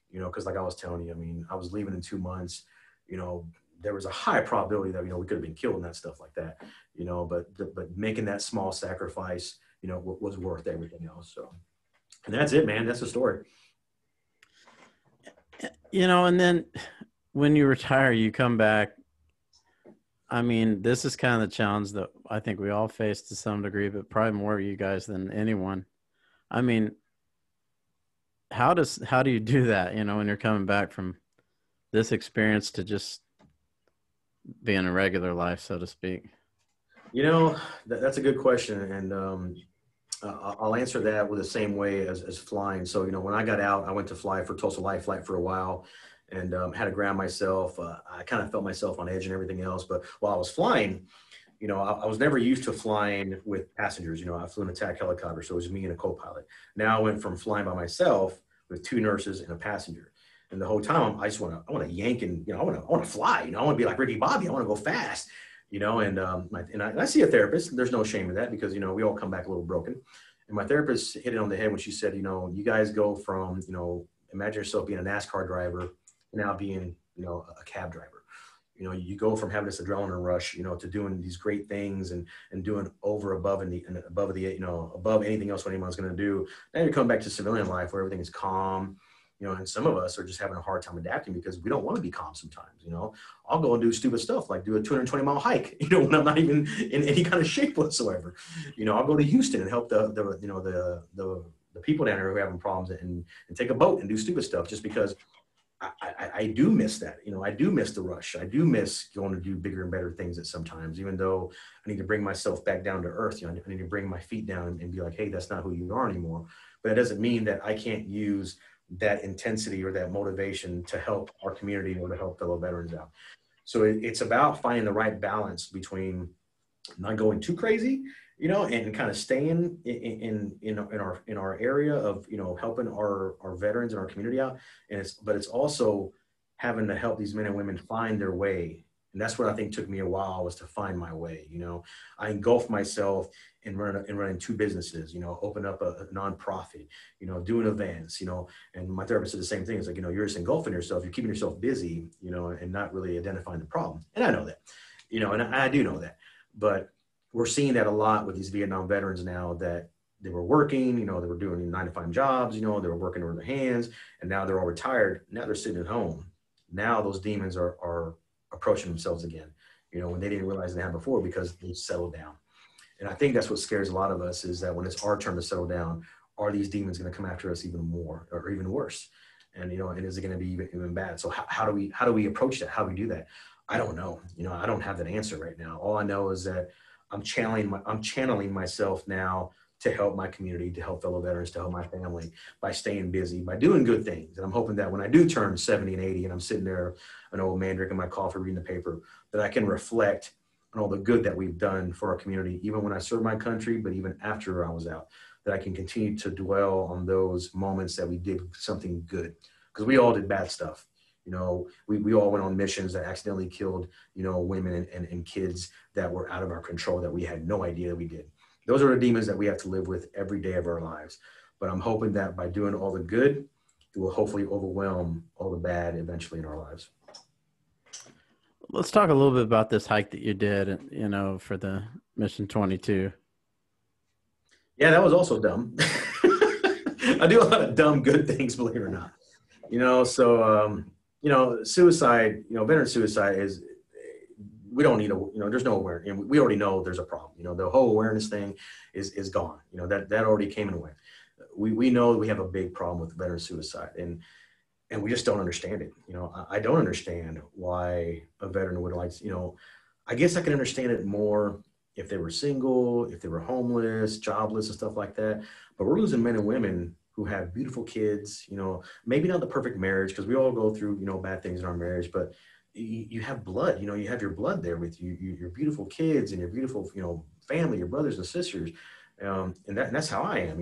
you know, because like I was telling you, I mean, I was leaving in 2 months, you know, there was a high probability that, you know, we could have been killed and that stuff like that, you know, but making that small sacrifice, you know, was worth everything else. So, and that's it, man. That's the story. You know, and then when you retire, you come back. I mean, this is kind of the challenge that I think we all face to some degree, but probably more of you guys than anyone. I mean, how do you do that, you know, when you're coming back from this experience to just being a regular life, so to speak? You know, that's a good question. And I'll answer that with the same way as flying. So, you know, when I got out, I went to fly for Tulsa Life Flight for a while, and had to ground myself. I kind of felt myself on edge and everything else. But while I was flying, you know, I was never used to flying with passengers. You know, I flew an attack helicopter, so it was me and a co-pilot. Now I went from flying by myself with 2 nurses and a passenger. And the whole time, I want to yank, and, you know, I want to fly. You know, I want to be like Ricky Bobby. I want to go fast. You know, and I see a therapist. There's no shame in that, because, you know, we all come back a little broken. And my therapist hit it on the head when she said, you know, you guys go from, you know, imagine yourself being a NASCAR driver, now being, you know, a cab driver. You know, you go from having this adrenaline rush, you know, to doing these great things and doing above you know, above anything else anyone's going to do. Then you come back to civilian life where everything is calm. You know, and some of us are just having a hard time adapting because we don't want to be calm sometimes. You know, I'll go and do stupid stuff like do a 220-mile hike, you know, when I'm not even in any kind of shape whatsoever. You know, I'll go to Houston and help the people down there who are having problems, and take a boat and do stupid stuff, just because I do miss that. You know, I do miss the rush. I do miss going to do bigger and better things at sometimes, even though I need to bring myself back down to earth. You know, I need to bring my feet down and be like, hey, that's not who you are anymore. But it doesn't mean that I can't use that intensity or that motivation to help our community or to help fellow veterans out. So it's about finding the right balance between not going too crazy, you know, and kind of staying in our area of, you know, helping our veterans and our community out. But it's also having to help these men and women find their way. And that's what I think took me a while, was to find my way. You know, I engulfed myself in running 2 businesses, you know, open up a nonprofit, you know, doing events, you know, and my therapist said the same thing. It's like, you know, you're just engulfing yourself, you're keeping yourself busy, you know, and not really identifying the problem. And I know that, you know, and I do know that, but we're seeing that a lot with these Vietnam veterans now, that they were working, you know, they were doing 9-to-5 jobs, you know, they were working over their hands, and now they're all retired. Now they're sitting at home. Now those demons are approaching themselves again, you know, when they didn't realize they had before, because they settled down. And I think that's what scares a lot of us, is that when it's our turn to settle down, are these demons going to come after us even more or even worse? And, you know, and is it going to be even bad? So how do we approach that? How do we do that? I don't know. I don't have that answer right now. All I know is that I'm channeling myself now to help my community, to help fellow veterans, to help my family by staying busy, by doing good things. And I'm hoping that when I do turn 70 and 80 and I'm sitting there, an old man drinking my coffee, reading the paper, that I can reflect on all the good that we've done for our community, even when I served my country, but even after I was out, that I can continue to dwell on those moments that we did something good. Because we all did bad stuff. We all went on missions that accidentally killed, women and kids that were out of our control, that we had no idea we did. Those are the demons that we have to live with every day of our lives. But I'm hoping that by doing all the good, it will hopefully overwhelm all the bad eventually in our lives. Let's talk a little bit about this hike that you did, for the Mission 22. Yeah, that was also dumb. I do a lot of dumb, good things, believe it or not. Suicide, veteran suicide is, we don't need there's no awareness. We already know there's a problem. The whole awareness thing is gone. That already came and went. We know we have a big problem with veteran suicide, and we just don't understand it. I don't understand why a veteran would like, I guess I can understand it more if they were single, if they were homeless, jobless and stuff like that. But we're losing men and women who have beautiful kids, maybe not the perfect marriage, because we all go through, bad things in our marriage, but you have blood, you have your blood there with you, your beautiful kids and your beautiful, family, your brothers and sisters. And that's how I am,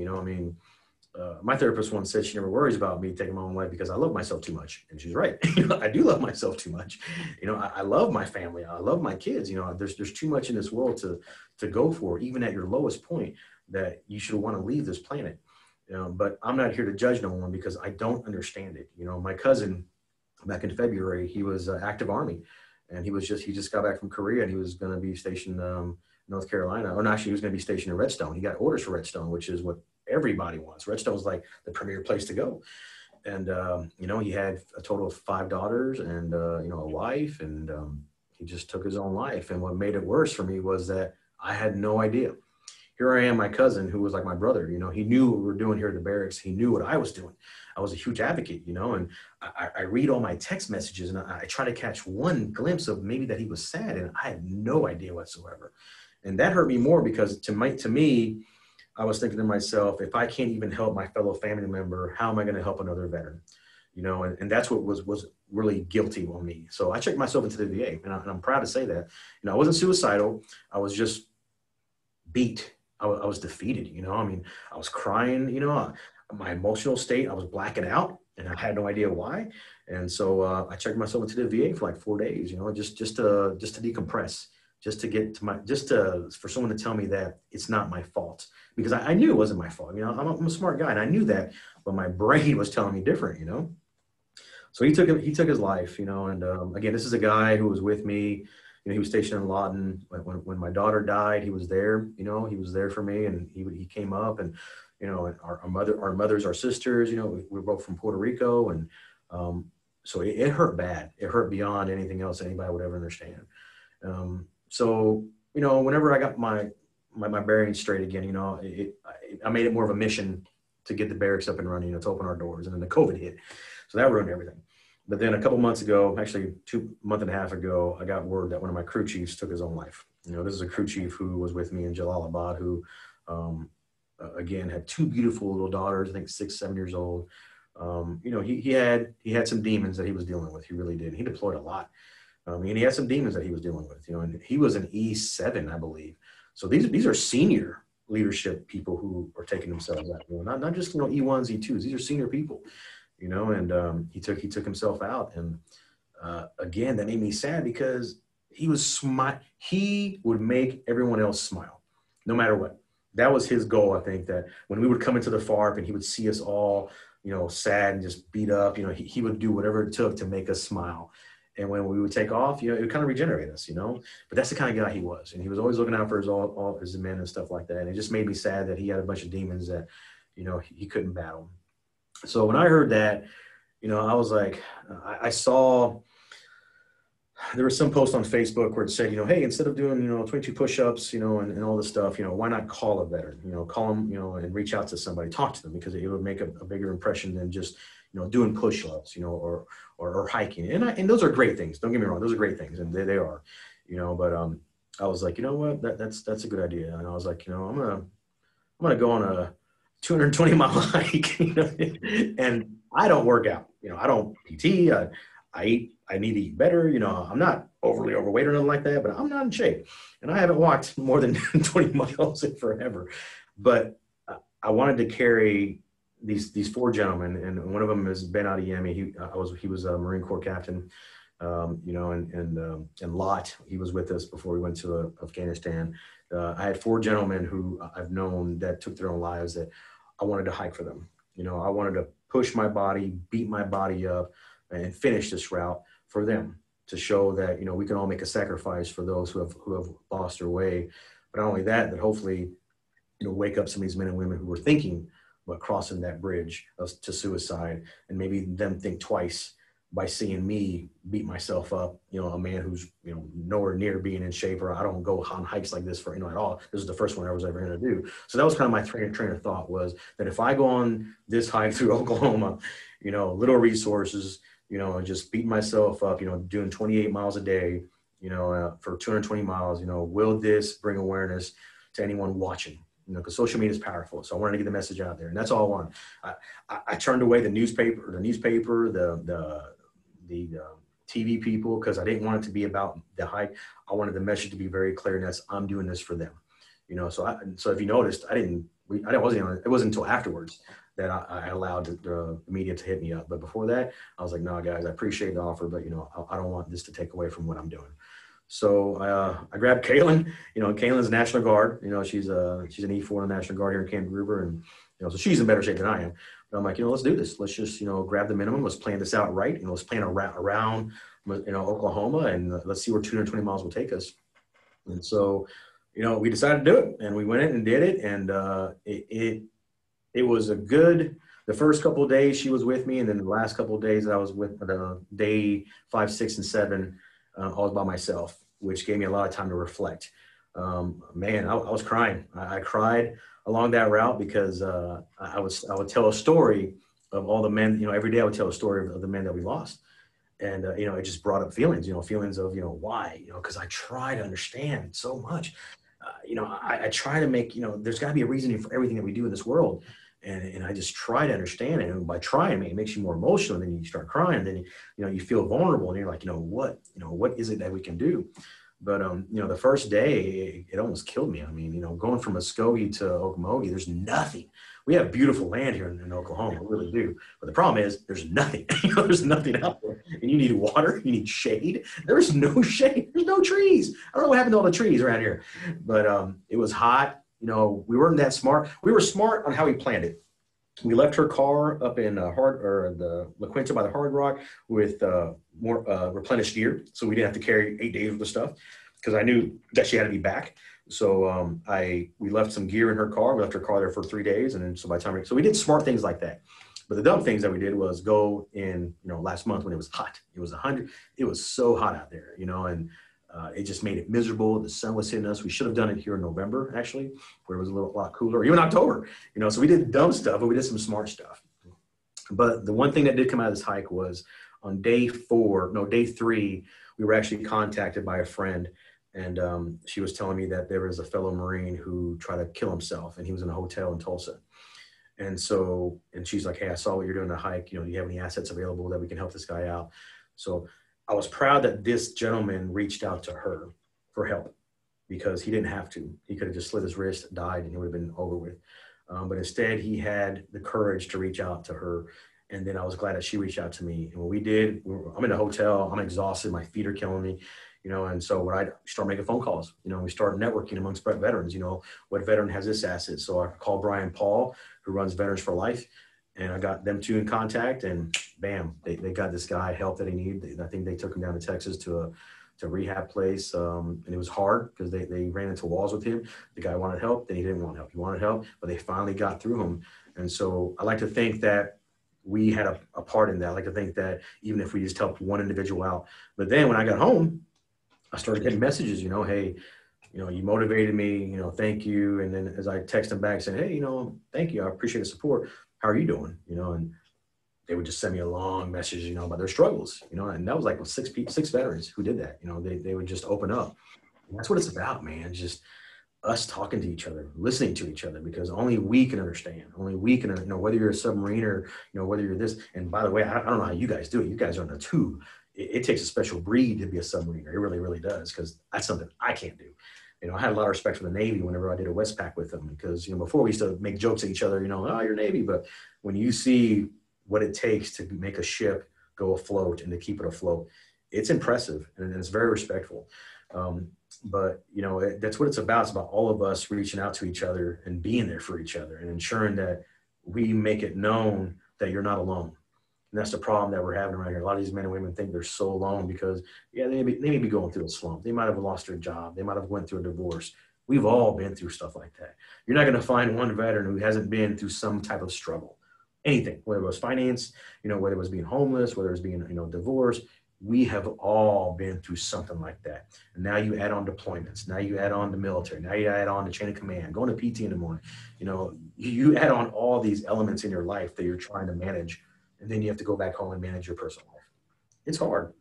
my therapist once said she never worries about me taking my own life because I love myself too much. And she's right. I do love myself too much. I love my family. I love my kids. There's too much in this world to go for, even at your lowest point, that you should want to leave this planet. But I'm not here to judge no one because I don't understand it. My cousin back in February, he was active Army, and he just got back from Korea, and he was going to be stationed North Carolina, or no, actually he was going to be stationed in Redstone. He got orders for Redstone, which is what everybody wants. Redstone is like the premier place to go. And, he had a total of 5 daughters and, a wife, and he just took his own life. And what made it worse for me was that I had no idea. Here I am, my cousin, who was like my brother, he knew what we were doing here at the barracks. He knew what I was doing. I was a huge advocate, and I read all my text messages, and I try to catch one glimpse of maybe that he was sad, and I had no idea whatsoever. And that hurt me more because to me, I was thinking to myself, if I can't even help my fellow family member, how am I going to help another veteran? And that's what was really guilty on me. So I checked myself into the VA, and I'm proud to say that. I wasn't suicidal. I was just beat. I was defeated. I was crying. My emotional state, I was blacking out, and I had no idea why. And so I checked myself into the VA for like 4 days. Just to decompress. For someone to tell me that it's not my fault, because I knew it wasn't my fault. I'm a smart guy, and I knew that, but my brain was telling me different. So he took his life. And again, this is a guy who was with me. He was stationed in Lawton when my daughter died. He was there. He was there for me, and he came up, and and our mothers, our sisters. We were both from Puerto Rico, and so it hurt bad. It hurt beyond anything else anybody would ever understand. So, whenever I got my bearings straight again, I made it more of a mission to get the barracks up and running, to open our doors. And then the COVID hit. So that ruined everything. But then a couple months ago, actually 2 months and a half ago, I got word that one of my crew chiefs took his own life. This is a crew chief who was with me in Jalalabad, who, again, had 2 beautiful little daughters, I think 6, 7 years old. He had some demons that he was dealing with. He really did. He deployed a lot. And he had some demons that he was dealing with, and he was an E7, I believe. So these are senior leadership people who are taking themselves out, not just, E1s, E2s, these are senior people, and he took himself out. And again, that made me sad because he would make everyone else smile, no matter what. That was his goal. I think that when we would come into the FARP and he would see us all, sad and just beat up, he would do whatever it took to make us smile. And when we would take off, it would kind of regenerate us, But that's the kind of guy he was. And he was always looking out for his men and stuff like that. And it just made me sad that he had a bunch of demons that, he couldn't battle. So when I heard that, I was like, I saw there was some post on Facebook where it said, hey, instead of doing, 22 push-ups, and all this stuff, why not call a veteran, call them, and reach out to somebody, talk to them, because it would make a bigger impression than just, doing push-ups, or hiking. And those are great things. Don't get me wrong. Those are great things. And they are, but I was like, you know what, that's a good idea. And I was like, I'm going to go on a 220-mile hike, and I don't work out, I don't PT. I eat, I need to eat better. I'm not overly overweight or nothing like that, but I'm not in shape. And I haven't walked more than 20 miles in forever. But I wanted to carry these four gentlemen, and one of them is Ben Adiyemi. He was a Marine Corps captain, and Lot, he was with us before we went to Afghanistan. I had four gentlemen who I've known that took their own lives that I wanted to hike for them. I wanted to push my body, beat my body up, and finish this route for them to show that, we can all make a sacrifice for those who have lost their way. But not only that, hopefully, wake up some of these men and women who were thinking about crossing that bridge to suicide, and maybe them think twice by seeing me beat myself up, a man who's, nowhere near being in shape, or I don't go on hikes like this at all. This is the first one I was ever going to do. So that was kind of my train of thought, was that if I go on this hike through Oklahoma, little resources, and just beating myself up, doing 28 miles a day, for 220 miles, will this bring awareness to anyone watching? Because social media is powerful. So I wanted to get the message out there, and that's all I wanted. I turned away the newspaper, the TV people, because I didn't want it to be about the hike. I wanted the message to be very clear, and that's, I'm doing this for them. So if you noticed, it wasn't until afterwards that I allowed the media to hit me up. But before that, I was like, no, guys, I appreciate the offer, but I don't want this to take away from what I'm doing. So I grabbed Kaylin. Kaylin's National Guard. She's an E4 in the National Guard here in Camp Gruber, and so she's in better shape than I am. But I'm like, let's do this. Let's just grab the minimum. Let's plan this out right. Let's plan around Oklahoma, and let's see where 220 miles will take us. And so, we decided to do it, and we went in and did it, and it was a good. The first couple of days she was with me, and then the last couple of days I was with day 5, 6, and 7. I was by myself, which gave me a lot of time to reflect. Man, I was crying. I cried along that route because I would tell a story of all the men. Every day I would tell a story of the men that we lost, and it just brought up feelings. Feelings of why. Because I try to understand so much. I try to make there's got to be a reasoning for everything that we do in this world. And I just try to understand it. And by trying, it makes you more emotional. And then you start crying. And then, you feel vulnerable. And you're like, what is it that we can do? But, the first day, it almost killed me. I mean, going from Muskogee to Okmulgee, there's nothing. We have beautiful land here in Oklahoma. We really do. But the problem is there's nothing. There's nothing out there. And you need water. You need shade. There's no shade. There's no trees. I don't know what happened to all the trees around here. But it was hot. We weren't that smart. We were smart on how we planned it. We left her car up in the La Quinta by the Hard Rock with more replenished gear, so we didn't have to carry 8 days worth of stuff, because I knew that she had to be back. So we left some gear in her car. We left her car there for 3 days, and then so by the time so we did smart things like that. But the dumb things that we did was go in last month when it was hot. It was 100. It was so hot out there, and it just made it miserable. The sun was hitting us. We should have done it here in November, actually, where it was a lot cooler, or even October, so we did dumb stuff, but we did some smart stuff. But the one thing that did come out of this hike was on day 3, we were actually contacted by a friend, and she was telling me that there was a fellow Marine who tried to kill himself, and he was in a hotel in Tulsa. And she's like, hey, I saw what you're doing the hike. Do you have any assets available that we can help this guy out? So I was proud that this gentleman reached out to her for help, because he didn't have to. He could have just slit his wrist, died, and it would have been over with. But instead, he had the courage to reach out to her. And then I was glad that she reached out to me. And when we did, I'm in a hotel. I'm exhausted. My feet are killing me. And so when I start making phone calls, we start networking amongst veterans, what veteran has this asset? So I called Brian Paul, who runs Veterans for Life. And I got them two in contact, and bam, they got this guy help that he needed. I think they took him down to Texas to a rehab place. And it was hard because they ran into walls with him. The guy wanted help, then he didn't want help. He wanted help, but they finally got through him. And so I like to think that we had a part in that. I like to think that even if we just helped one individual out. But then when I got home, I started getting messages, hey, you motivated me, thank you. And then as I text them back saying, hey, thank you, I appreciate the support. How are you doing? And they would just send me a long message, you know, about their struggles, you know, and that was like with six veterans who did that. You know, they would just open up. And that's what it's about, man. Just us talking to each other, listening to each other, because only we can understand. Only we can, you know, whether you're a submarine or, you know, whether you're this. And by the way, I don't know how you guys do it. You guys are in a tube. It takes a special breed to be a submariner. It really, really does, because that's something I can't do. You know, I had a lot of respect for the Navy whenever I did a Westpac with them, because, you know, before we used to make jokes at each other, you know, oh, you're Navy. But when you see what it takes to make a ship go afloat and to keep it afloat, it's impressive and it's very respectful. But, you know, that's what it's about. It's about all of us reaching out to each other and being there for each other and ensuring that we make it known that you're not alone. And that's the problem that we're having right here. A lot of these men and women think they're so alone because, yeah, they may be going through a slump. They might have lost their job. They might have went through a divorce. We've all been through stuff like that. You're not going to find one veteran who hasn't been through some type of struggle. Anything, whether it was finance, you know, whether it was being homeless, whether it was being, you know, divorced. We have all been through something like that. And now you add on deployments. Now you add on the military. Now you add on the chain of command, going to PT in the morning. You know, you add on all these elements in your life that you're trying to manage. And then you have to go back home and manage your personal life. It's hard.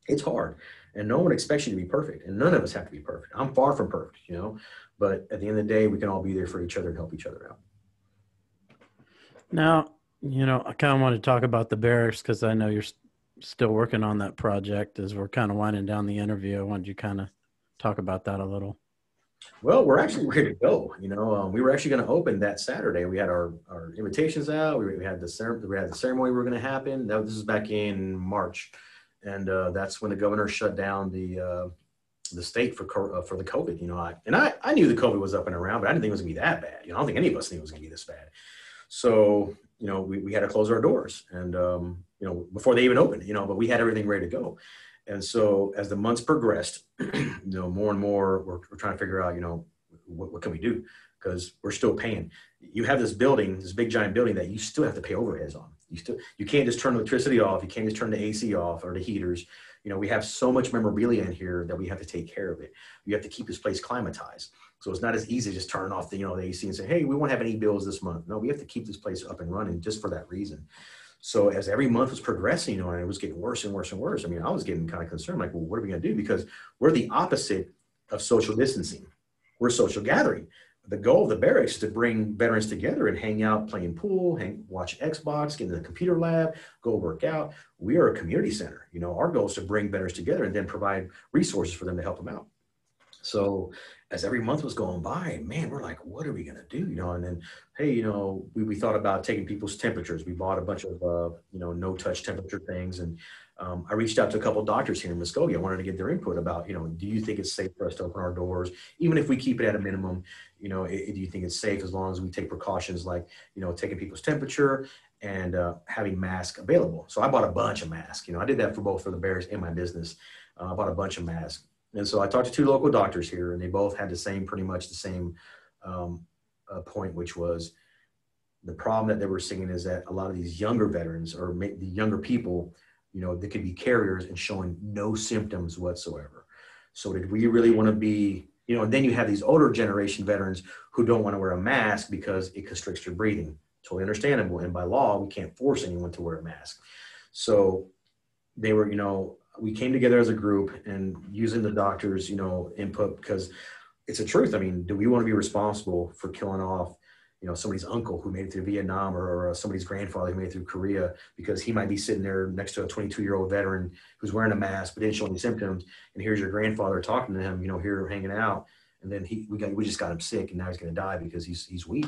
It's hard. And no one expects you to be perfect. And none of us have to be perfect. I'm far from perfect, you know. But at the end of the day, we can all be there for each other and help each other out. Now, you know, I kind of want to talk about the barracks because I know you're still working on that project. As we're kind of winding down the interview, I wanted you kind of talk about that a little. Well, we're actually ready to go. You know, we were actually going to open that Saturday. We had our invitations out. We had the ceremony we were going to happen. This is back in March, and that's when the governor shut down the state for the COVID. You know, I knew the COVID was up and around, but I didn't think it was going to be that bad. You know, I don't think any of us knew it was going to be this bad. So, you know, we had to close our doors, and you know, before they even opened. You know, but we had everything ready to go. And so as the months progressed, you know, more and more, we're trying to figure out, you know, what can we do? Because we're still paying. You have this building, this big giant building that you still have to pay overheads on. You can't just turn the electricity off. You can't just turn the AC off or the heaters. You know, we have so much memorabilia in here that we have to take care of it. You have to keep this place climatized. So it's not as easy to just turn off the, you know, the AC and say, hey, we won't have any bills this month. No, we have to keep this place up and running just for that reason. So as every month was progressing, you know, and it was getting worse and worse and worse. I mean, I was getting kind of concerned, like, well, what are we going to do? Because we're the opposite of social distancing. We're social gathering. The goal of the barracks is to bring veterans together and hang out, playing pool, watch Xbox, get in the computer lab, go work out. We are a community center. You know, our goal is to bring veterans together and then provide resources for them to help them out. So as every month was going by, man, we're like, what are we going to do? You know, and then, hey, you know, we thought about taking people's temperatures. We bought a bunch of, you know, no touch temperature things. And I reached out to a couple of doctors here in Muskogee. I wanted to get their input about, you know, do you think it's safe for us to open our doors? Even if we keep it at a minimum, you know, do you think it's safe as long as we take precautions like, you know, taking people's temperature and having masks available? So I bought a bunch of masks. You know, I did that for both for the barracks and my business. I bought a bunch of masks. And so I talked to two local doctors here, and they both had pretty much the same point, which was the problem that they were seeing is that a lot of these younger veterans or the younger people, you know, they could be carriers and showing no symptoms whatsoever. So did we really want to be, you know, and then you have these older generation veterans who don't want to wear a mask because it constricts your breathing. Totally understandable. And by law, we can't force anyone to wear a mask. So they were, you know, we came together as a group and using the doctors, you know, input, because it's the truth. I mean, do we want to be responsible for killing off, you know, somebody's uncle who made it through Vietnam or somebody's grandfather who made it through Korea because he might be sitting there next to a 22-year-old veteran who's wearing a mask but didn't show any symptoms, and here's your grandfather talking to him, you know, here hanging out, and then we just got him sick and now he's going to die because he's weak.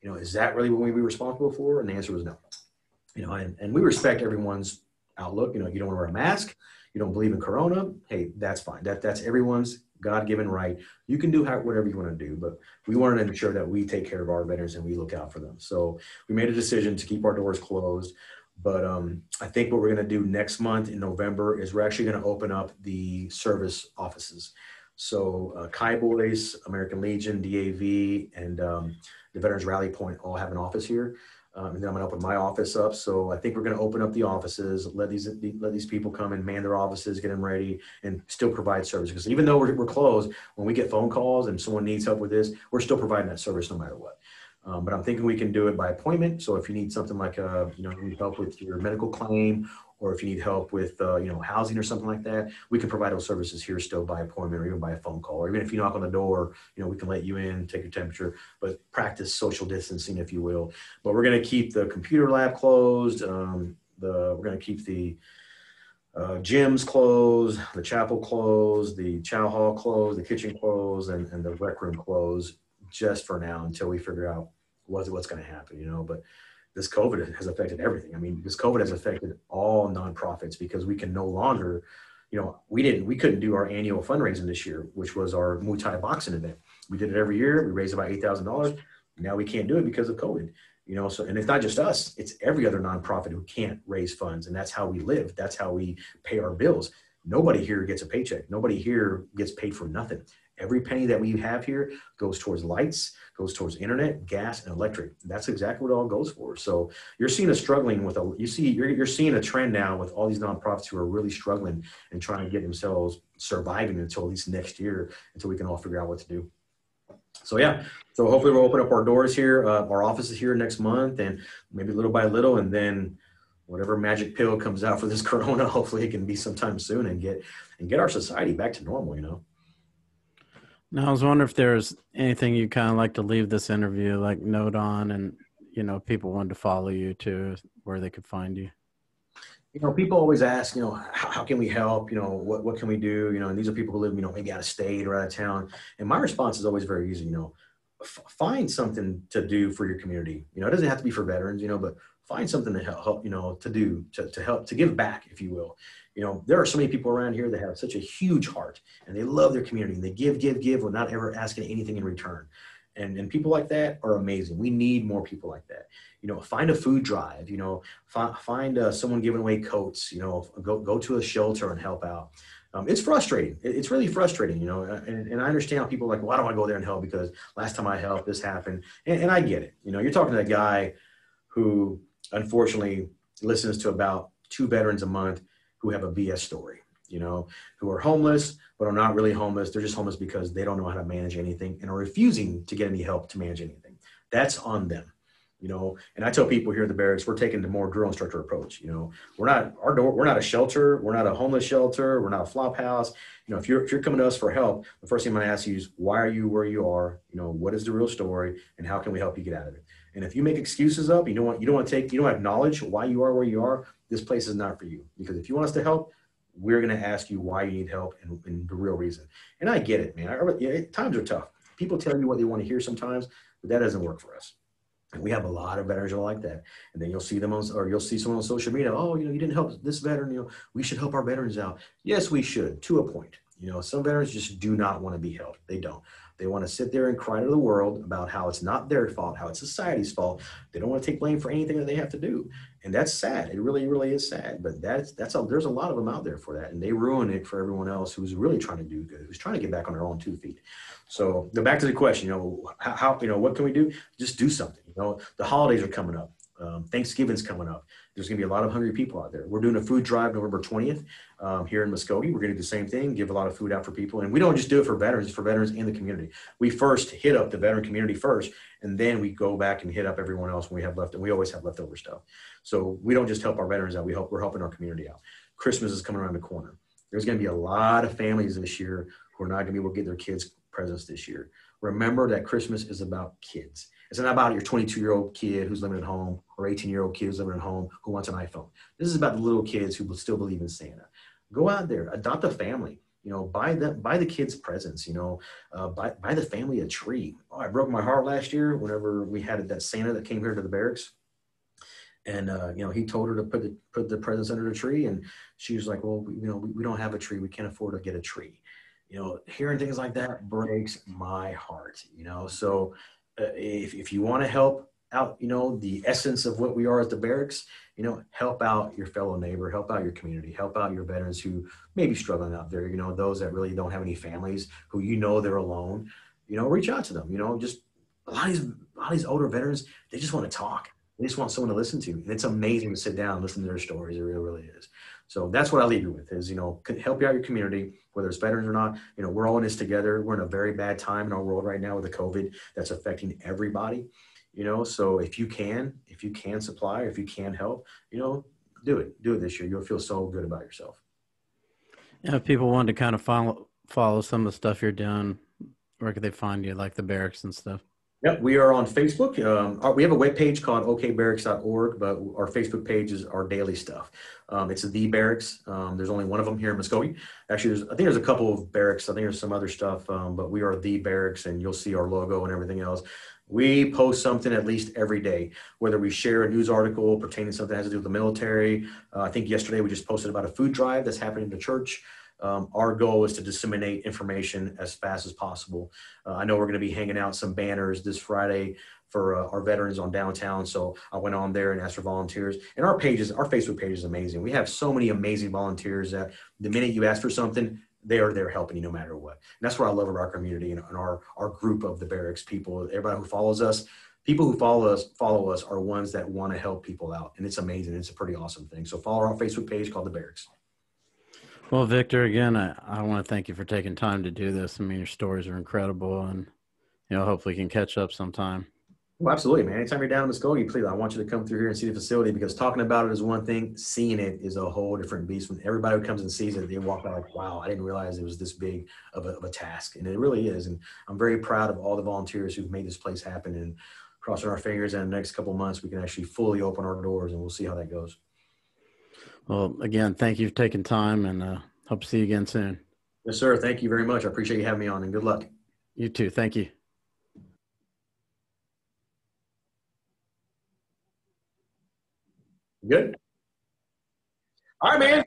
You know, is that really what we'd be responsible for? And the answer was no. You know, and we respect everyone's outlook. You know, you don't want to wear a mask, you don't believe in Corona, hey, that's fine. That's everyone's God-given right. You can do whatever you want to do, but we wanted to ensure that we take care of our veterans and we look out for them. So we made a decision to keep our doors closed. But I think what we're going to do next month in November is we're actually going to open up the service offices. So Kai Boys, American Legion, DAV, and the Veterans Rally Point all have an office here. And then I'm going to open my office up. So I think we're going to open up the offices, let these people come and man their offices, get them ready, and still provide service. Because even though we're closed, when we get phone calls and someone needs help with this, we're still providing that service no matter what. But I'm thinking we can do it by appointment. So if you need something like, you need help with your medical claim, or if you need help with, housing or something like that, we can provide those services here still by appointment or even by a phone call. Or even if you knock on the door, we can let you in, take your temperature, but practice social distancing, if you will. But we're going to keep the computer lab closed. We're going to keep the gyms closed, the chapel closed, the chow hall closed, the kitchen closed, and the rec room closed just for now until we figure out what's going to happen, But this COVID has affected everything. I mean, this COVID has affected all nonprofits because we can no longer, we couldn't do our annual fundraising this year, which was our Muay Thai boxing event. We did it every year. We raised about $8,000. Now we can't do it because of COVID. So, and it's not just us, it's every other nonprofit who can't raise funds. And that's how we live. That's how we pay our bills. Nobody here gets a paycheck. Nobody here gets paid for nothing. Every penny that we have here goes towards lights, goes towards internet, gas, and electric. That's exactly what it all goes for. So you're seeing us struggling with you're seeing a trend now with all these nonprofits who are really struggling and trying to get themselves surviving until at least next year, until we can all figure out what to do. So yeah, so hopefully we'll open up our doors here, our offices here next month, and maybe little by little, and then whatever magic pill comes out for this corona, hopefully it can be sometime soon and get our society back to normal. Now, I was wondering if there's anything you kind of like to leave this interview, like note on, and people wanted to follow you too, where they could find you. People always ask, how can we help? What can we do? And these are people who live, maybe out of state or out of town. And my response is always very easy. Find something to do for your community. It doesn't have to be for veterans, but find something to help, to do, to help, to give back, if you will. There are so many people around here that have such a huge heart and they love their community and they give without ever asking anything in return. And people like that are amazing. We need more people like that. Find a food drive, find someone giving away coats, go to a shelter and help out. It's frustrating. It's really frustrating, and I understand how people are like, why don't I go there and help? Because last time I helped, this happened. And I get it. You're talking to that guy who unfortunately listens to about 2 veterans a month who have a BS story, who are homeless, but are not really homeless. They're just homeless because they don't know how to manage anything and are refusing to get any help to manage anything. That's on them, and I tell people here at the barracks, we're taking the more drill instructor approach. We're not a shelter. We're not a homeless shelter. We're not a flop house. If you're coming to us for help, the first thing I'm going to ask you is, why are you where you are? What is the real story and how can we help you get out of it? And if you make excuses up, you don't acknowledge why you are where you are, this place is not for you. Because if you want us to help, we're going to ask you why you need help and the real reason. And I get it, man. Times are tough. People tell you what they want to hear sometimes, but that doesn't work for us. And we have a lot of veterans who are like that. And then you'll see you'll see someone on social media, oh, you didn't help this veteran, we should help our veterans out. Yes, we should, to a point. Some veterans just do not want to be helped. They don't. They want to sit there and cry to the world about how it's not their fault, how it's society's fault. They don't want to take blame for anything that they have to do. And that's sad. It really, really is sad. But there's a lot of them out there for that. And they ruin it for everyone else who's really trying to do good, who's trying to get back on their own 2 feet. So back to the question, how what can we do? Just do something. The holidays are coming up. Thanksgiving's coming up. There's going to be a lot of hungry people out there. We're doing a food drive November 20th here in Muskogee. We're going to do the same thing, give a lot of food out for people. And we don't just do it for veterans, it's for veterans and the community. We first hit up the veteran community first, and then we go back and hit up everyone else when we have left. And we always have leftover stuff. So we don't just help our veterans out. We're helping our community out. Christmas is coming around the corner. There's going to be a lot of families this year who are not going to be able to get their kids presents this year. Remember that Christmas is about kids. It's not about your 22-year-old kid who's living at home or 18-year-old kid who's living at home who wants an iPhone. This is about the little kids who will still believe in Santa. Go out there, adopt a family, buy the kids presents, buy the family a tree. Oh, I broke my heart last year whenever we had that Santa that came here to the barracks. And, he told her to put the presents under the tree. And she was like, well, we don't have a tree. We can't afford to get a tree. Hearing things like that breaks my heart, So if you want to help out, the essence of what we are at the barracks, help out your fellow neighbor, help out your community, help out your veterans who may be struggling out there, those that really don't have any families, who they're alone, reach out to them, just a lot of these older veterans, they just want to talk. They just want someone to listen to. And it's amazing to sit down and listen to their stories. It really, really is. So that's what I leave you with is, help you out your community, whether it's veterans or not. We're all in this together. We're in a very bad time in our world right now with the COVID that's affecting everybody. So if you can supply, if you can help, do it this year. You'll feel so good about yourself. Yeah, if people wanted to kind of follow some of the stuff you're doing, where could they find you, like the barracks and stuff? Yep, we are on Facebook. We have a webpage called okbarracks.org, but our Facebook page is our daily stuff. It's the Barracks. There's only one of them here in Muskogee. Actually, I think there's a couple of barracks. I think there's some other stuff, but we are the Barracks, and you'll see our logo and everything else. We post something at least every day, whether we share a news article pertaining to something that has to do with the military. I think yesterday we just posted about a food drive that's happening in the church. Our goal is to disseminate information as fast as possible. I know we're going to be hanging out some banners this Friday for our veterans on downtown. So I went on there and asked for volunteers. And our Facebook page is amazing. We have so many amazing volunteers that the minute you ask for something, they are there helping you no matter what. And that's what I love about our community and our group of the Barracks people. Everybody who follows us, people who follow us are ones that want to help people out. And it's amazing. It's a pretty awesome thing. So follow our Facebook page called the Barracks. Well, Victor, again, I want to thank you for taking time to do this. I mean, your stories are incredible, and hopefully you can catch up sometime. Well, absolutely, man. Anytime you're down in Muskogee, please, I want you to come through here and see the facility, because talking about it is one thing, seeing it is a whole different beast. When everybody who comes and sees it, they walk out like, wow, I didn't realize it was this big of a task. And it really is. And I'm very proud of all the volunteers who've made this place happen, and crossing our fingers, and in the next couple of months, we can actually fully open our doors, and we'll see how that goes. Well, again, thank you for taking time, and hope to see you again soon. Yes, sir. Thank you very much. I appreciate you having me on, and good luck. You too. Thank you. Good. All right, man.